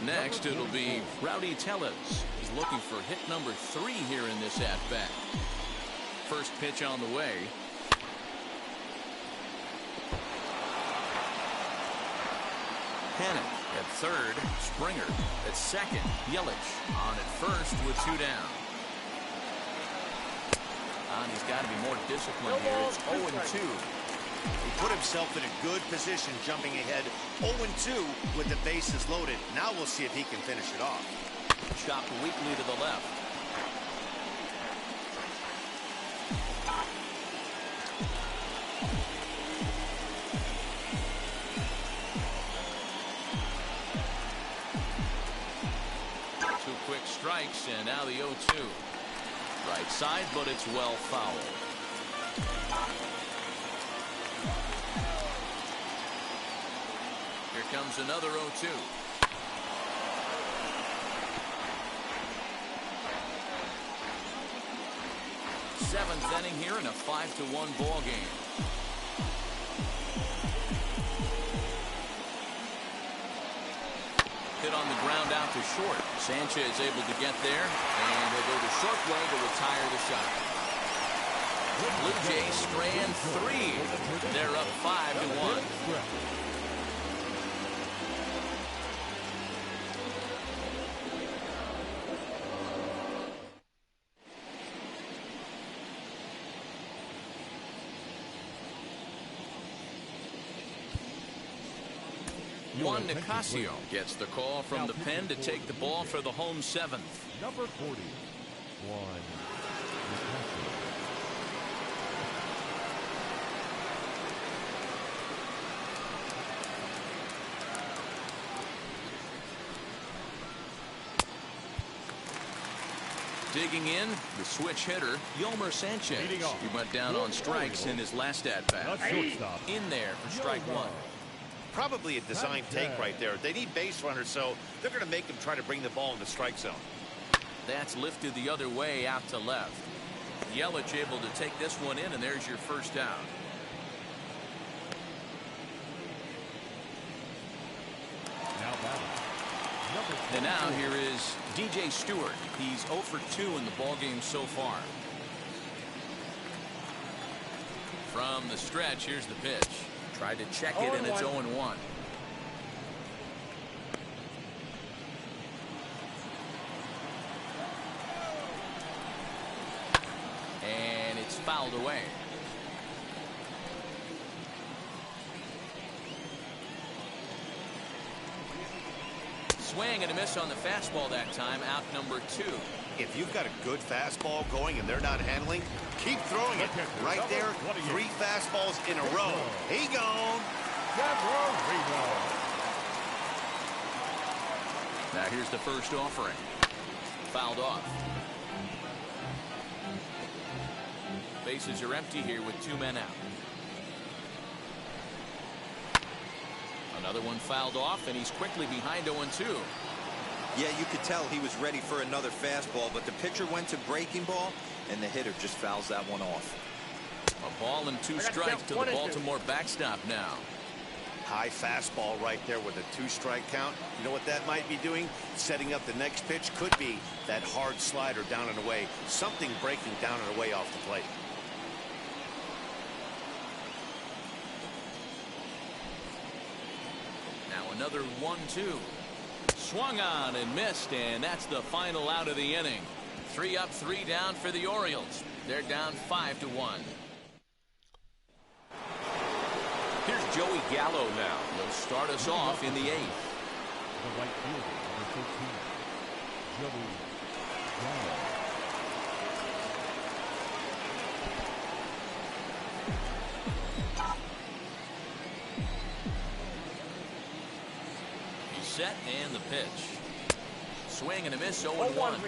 Next, it'll be Rowdy Tellez. He's looking for hit number 3 here in this at-bat. First pitch on the way. Panic at third. Springer at second. Yelich on at first with 2 down. And he's got to be more disciplined here. It's 0-2. He put himself in a good position jumping ahead 0-2 with the bases loaded. Now we'll see if he can finish it off. Chopped weakly to the left. Two quick strikes and now the 0-2. Right side, but it's well fouled. Here comes another 0-2. Seventh inning here in a 5-1 ball game. Hit on the ground out to short. Sanchez able to get there, and he'll go the short way to retire the side. Blue Jays strand 3. They're up 5-1. Juan Nicasio gets the call from the pen to take the ball for the home 7th. Number 40, Juan Nicasio. Digging in, the switch hitter, Yolmer Sanchez. He went down on strikes in his last at-bat. In there for strike 1. Probably a design take right there. They need base runners, so they're going to make them try to bring the ball in the strike zone. That's lifted the other way out to left. Yelich able to take this one in, and there's your first down. And now here is DJ Stewart. He's 0 for 2 in the ballgame so far. From the stretch, here's the pitch. Tried to check it, and it's 0-1. And it's fouled away. Swing and a miss on the fastball that time. Out number 2. If you've got a good fastball going and they're not handling, keep throwing it. Right there, 3 fastballs in a row. He gone. Now here's the first offering. Fouled off. Bases are empty here with 2 men out. Another one fouled off, and he's quickly behind 0-2. Yeah, you could tell he was ready for another fastball, but the pitcher went to breaking ball, and the hitter just fouls that one off. A ball and 2 strikes to the Baltimore backstop now. High fastball right there with a 2-strike count. You know what that might be doing? Setting up the next pitch. Could be that hard slider down and away. Something breaking down and away off the plate. Now another 1-2. Swung on and missed, and that's the final out of the inning. 3 up, 3 down for the Orioles. They're down 5-1. Here's Joey Gallo now. He'll start us off in the 8th. The right fielder, number 13, Joey Gallo. He's set, and the pitch. Swing and a miss, 0-1.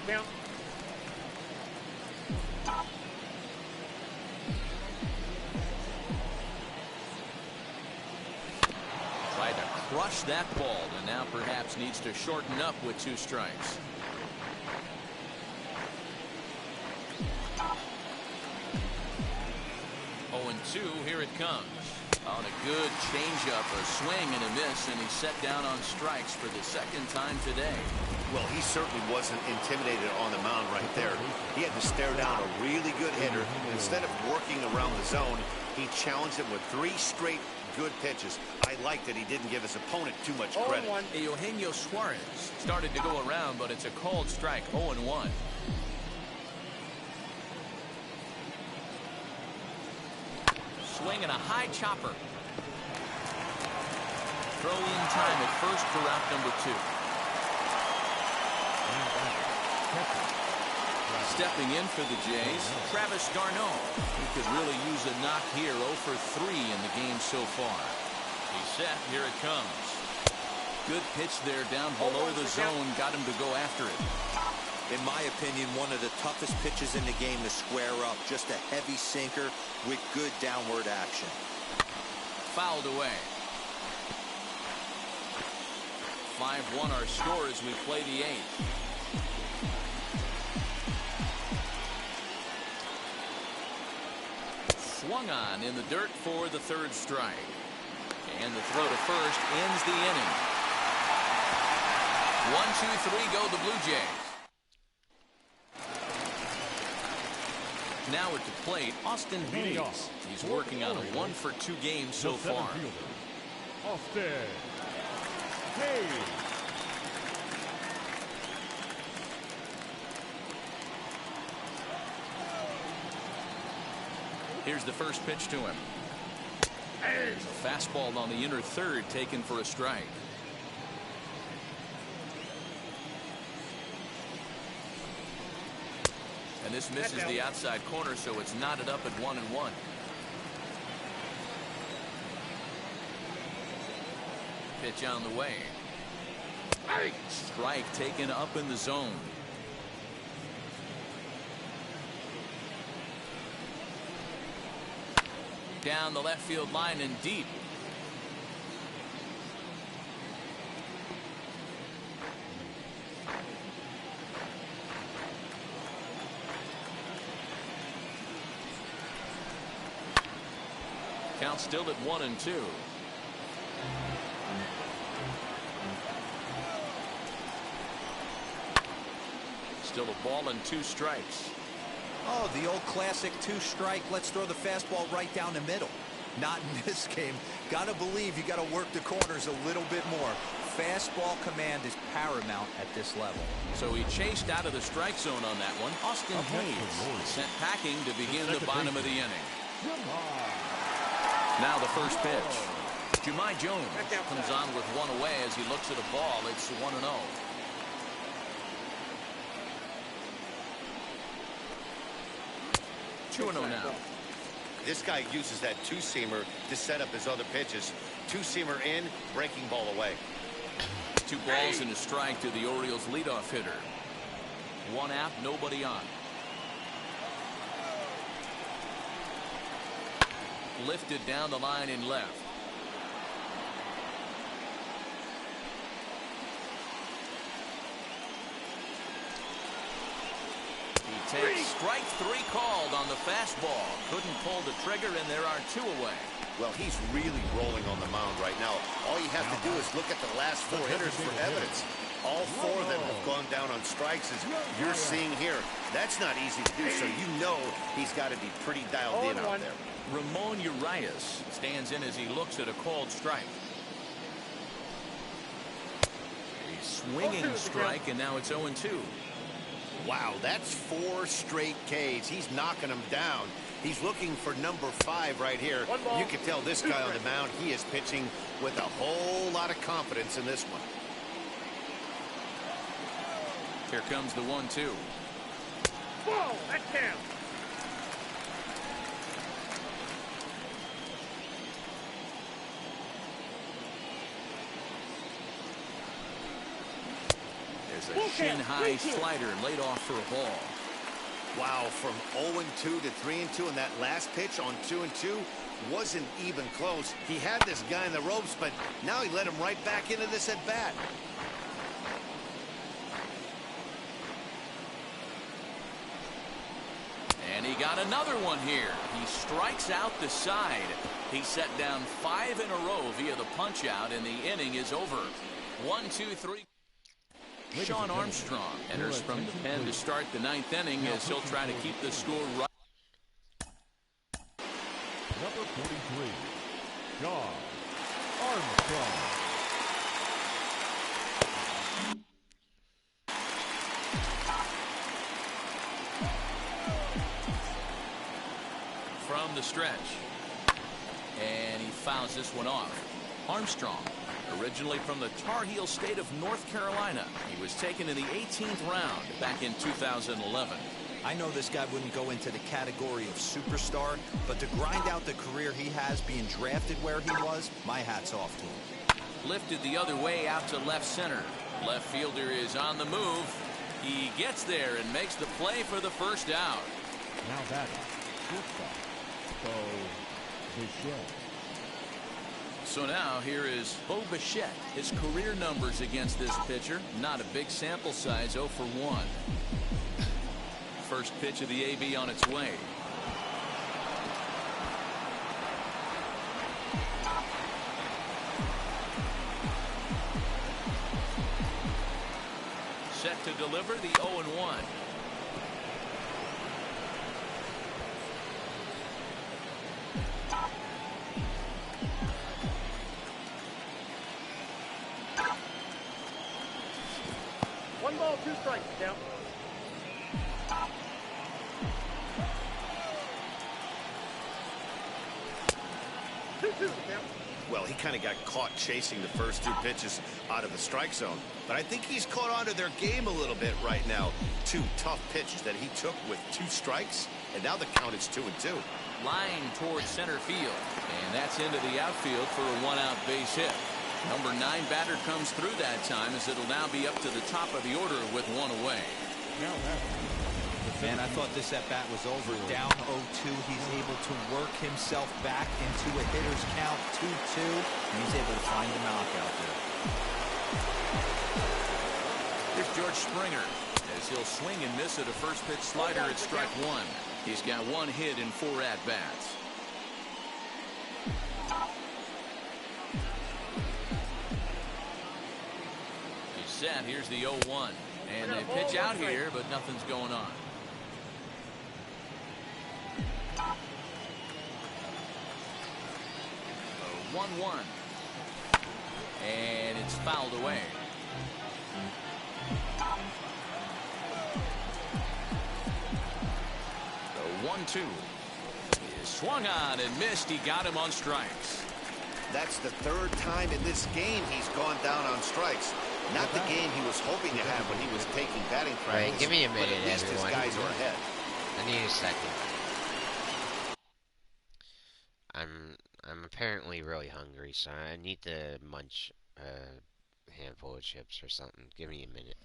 Tried to crush that ball, and now perhaps needs to shorten up with 2 strikes. 0-2, here it comes. On a good changeup, a swing and a miss, and he's set down on strikes for the second time today. Well, he certainly wasn't intimidated on the mound right there. He had to stare down a really good hitter. Instead of working around the zone, he challenged him with 3 straight good pitches. I like that he didn't give his opponent too much credit. Eugenio Suarez started to go around, but it's a called strike, 0-1. Swing and a high chopper. Throw in time at first for out number 2. Stepping in for the Jays, Travis d'Arnaud. He could really use a knock here. 0 for 3 in the game so far. He's set. Here it comes. Good pitch there down below the zone. Got him to go after it. In my opinion, one of the toughest pitches in the game to square up. Just a heavy sinker with good downward action. Fouled away. 5-1 our score as we play the 8th. Swung on in the dirt for the 3rd strike. And the throw to first ends the inning. 1-2-3 go the Blue Jays. Now at the plate, Austin Hayes. He's working on a 1 for 2 game so far. Austin Hayes. Here's the first pitch to him. A fastball on the inner third taken for a strike. And this misses the outside corner, so it's knotted up at 1-1. Pitch on the way. Strike taken up in the zone. Down the left field line and deep. Count still at 1-2. Still a ball and 2 strikes. Oh, the old classic 2-strike. Let's throw the fastball right down the middle. Not in this game. Gotta believe you gotta work the corners a little bit more. Fastball command is paramount at this level. So he chased out of the strike zone on that one. Austin Hayes sent packing to begin the bottom of the inning. Now the first pitch. Jahmai Jones comes on with 1 away as he looks at a ball. It's 1-0. Now. This guy uses that 2-seamer to set up his other pitches. 2-seamer in, breaking ball away. 2 balls and a strike to the Orioles leadoff hitter. 1 out, nobody on. Lifted down the line in left. Takes strike 3 called on the fastball. Couldn't pull the trigger, and there are 2 away. Well, he's really rolling on the mound right now. All you have to do is look at the last 4 hitters for evidence. All 4 of them have gone down on strikes, as you're seeing here. That's not easy to do, so you know he's got to be pretty dialed in out there. Ramon Urias stands in as he looks at a called strike. A swinging strike, and now it's 0-2. Wow, that's 4 straight Ks. He's knocking them down. He's looking for number 5 right here. You can tell this guy on the mound, he is pitching with a whole lot of confidence in this one. Here comes the 1-2. Whoa, that counts. There's a shin-high slider laid off for a ball. Wow, from 0-2 to 3-2, and that last pitch on 2-2 wasn't even close. He had this guy in the ropes, but now he let him right back into this at bat. And he got another one here. He strikes out the side. He set down 5 in a row via the punch out, and the inning is over. 1, 2, 3. Sean Armstrong enters from the pen to start the 9th inning as he'll try to keep the score right. Number 43, Sean Armstrong. From the stretch. And he fouls this one off. Armstrong, originally from the Tar Heel state of North Carolina. He was taken in the 18th round back in 2011. I know this guy wouldn't go into the category of superstar, but to grind out the career he has being drafted where he was, my hat's off to him. Lifted the other way out to left center. Left fielder is on the move. He gets there and makes the play for the first out. Now batting, shortstop, Bo Bichette. So now here is Bo Bichette. His career numbers against this pitcher, not a big sample size, 0 for 1. First pitch of the AB on its way. Set to deliver the 0-1. One ball, 2 strikes, count. Well, he kind of got caught chasing the first 2 pitches out of the strike zone. But I think he's caught on to their game a little bit right now. 2 tough pitches that he took with 2 strikes, and now the count is 2-2. Line towards center field, and that's into the outfield for a 1-out base hit. Number 9 batter comes through that time, as it'll now be up to the top of the order with 1 away. Now batting, Man, I thought this at-bat was over. Down 0-2, he's able to work himself back into a hitter's count, 2-2, and he's able to find the knockout there. Here's George Springer, as he'll swing and miss at a first pitch slider at strike 1. He's got 1 hit in 4 at-bats. He's set. Here's the 0-1. And they pitch out here, but nothing's going on. 1-1. And it's fouled away. The 1-2 is swung on and missed. He got him on strikes. That's the 3rd time in this game he's gone down on strikes. Not the game he was hoping to have when he was taking batting practice. Right, give me a minute, but at least everyone. his guys are ahead. I need a second. I'm apparently really hungry, so I need to munch a handful of chips or something. Give me a minute.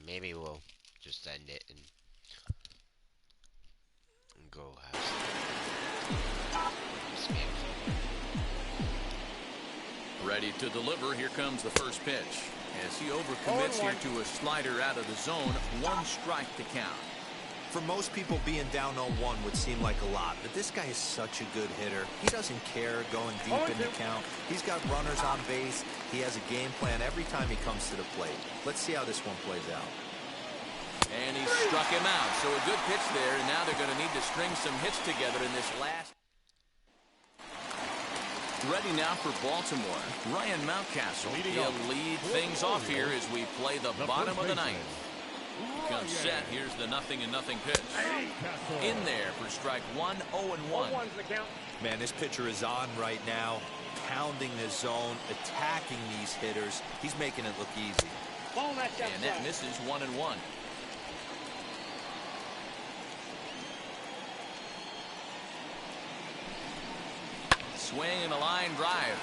Maybe we'll just end it and Go house. It's beautiful. Ready to deliver. Here comes the first pitch. As he overcommits here to a slider out of the zone, 1 strike to count. For most people, being down 0-1 would seem like a lot, but this guy is such a good hitter. He doesn't care going deep in the count. He's got runners on base. He has a game plan every time he comes to the plate. Let's see how this one plays out. And he struck him out. So a good pitch there, and now they're going to need to string some hits together in this last. Ready now for Baltimore. Ryan Mountcastle. He'll lead things off here as we play the bottom of the ninth. Comes set. Here's the 0-0 pitch. In there for strike 1, 0-1. Man, this pitcher is on right now, pounding the zone, attacking these hitters. He's making it look easy. And that misses 1-1. Swing and a line drive.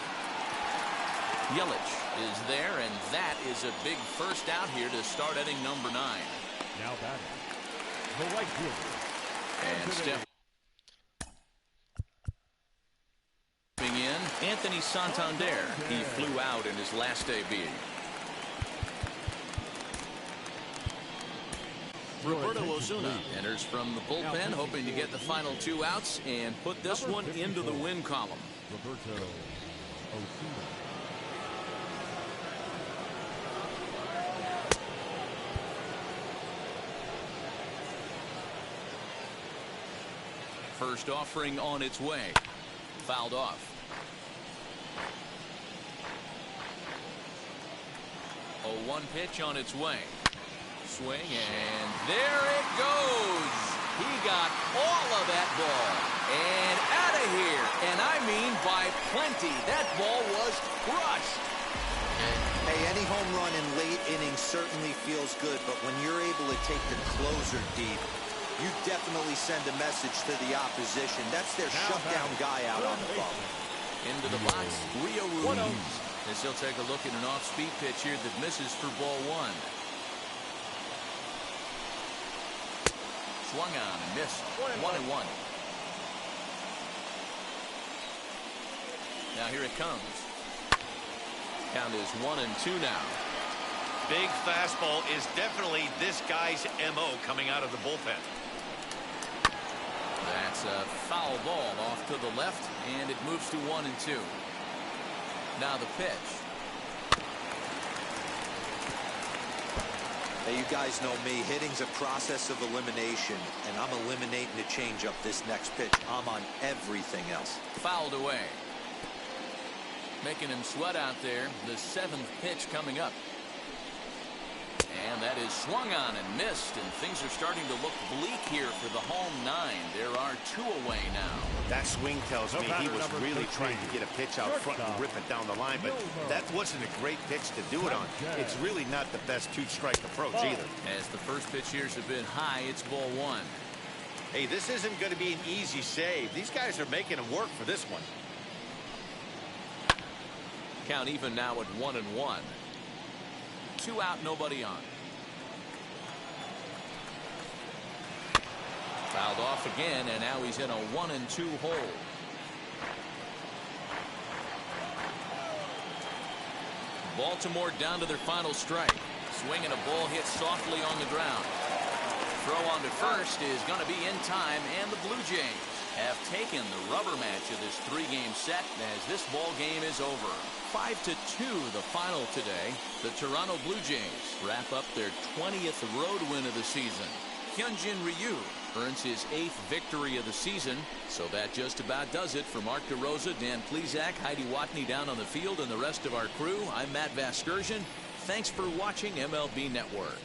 Yelich is there, and that is a big first out here to start inning number 9. Now batting, the right fielder. And stepping in, Anthony Santander. He flew out in his last debut. Roberto Osuna enters from the bullpen, hoping to get the final 2 outs and put this one into the win column. Roberto Osuna. First offering on its way. Fouled off. A 1 pitch on its way. Swing, and there it goes. He got all of that ball and out of here, and I mean by plenty. That ball was crushed. Hey, any home run in late innings certainly feels good, but when you're able to take the closer deep, you definitely send a message to the opposition. That's their shutdown guy out on the ball. Into the box, Rio Ruiz. As he'll take a look at an off-speed pitch here that misses for ball 1. Swung on and missed. 1-1. Now here it comes. Count is 1-2 now. Big fastball is definitely this guy's MO coming out of the bullpen. That's a foul ball off to the left, and it moves to 1-2. Now the pitch. Hey, you guys know me. Hitting's a process of elimination, and I'm eliminating the changeup this next pitch. I'm on everything else. Fouled away. Making him sweat out there. The 7th pitch coming up. And that is swung on and missed, and things are starting to look bleak here for the home 9. There are 2 away now. That swing tells me he was really trying to get a pitch out front and rip it down the line, but that wasn't a great pitch to do it on. It's really not the best 2-strike approach either. As the first pitch here's a bit high, it's ball 1. Hey, this isn't going to be an easy save. These guys are making him work for this one. Count even now at 1-1. 2 out, nobody on. Fouled off again, and now he's in a 1-2 hole. Baltimore down to their final strike. Swinging a ball hit softly on the ground. Throw on to first is going to be in time, and the Blue Jays have taken the rubber match of this 3-game set as this ball game is over. 5-2 the final today. The Toronto Blue Jays wrap up their 20th road win of the season. Hyunjin Ryu earns his 8th victory of the season. So that just about does it. For Mark DeRosa, Dan Plesac, Heidi Watney down on the field, and the rest of our crew, I'm Matt Vasgersian. Thanks for watching MLB Network.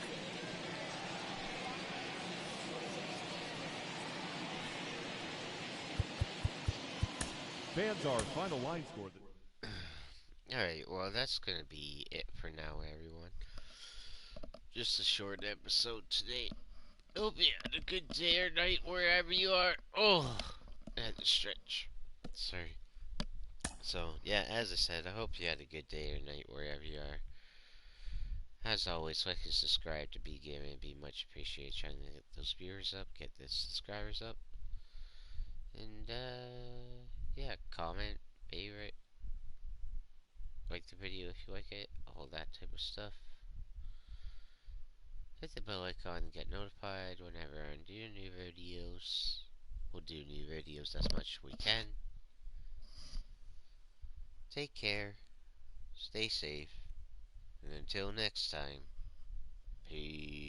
Fans, our final line score. Alright, well, that's gonna be it for now, everyone. Just a short episode today. Hope you had a good day or night wherever you are. Oh, I had to stretch. Sorry. So, yeah, as I said, I hope you had a good day or night wherever you are. As always, like and subscribe to be given and be much appreciated. Trying to get those viewers up, get the subscribers up. And, yeah, comment, favorite, like the video if you like it, all that type of stuff. Hit the bell icon and get notified whenever I do new videos. We'll do new videos as much as we can. Take care, stay safe, and until next time, peace.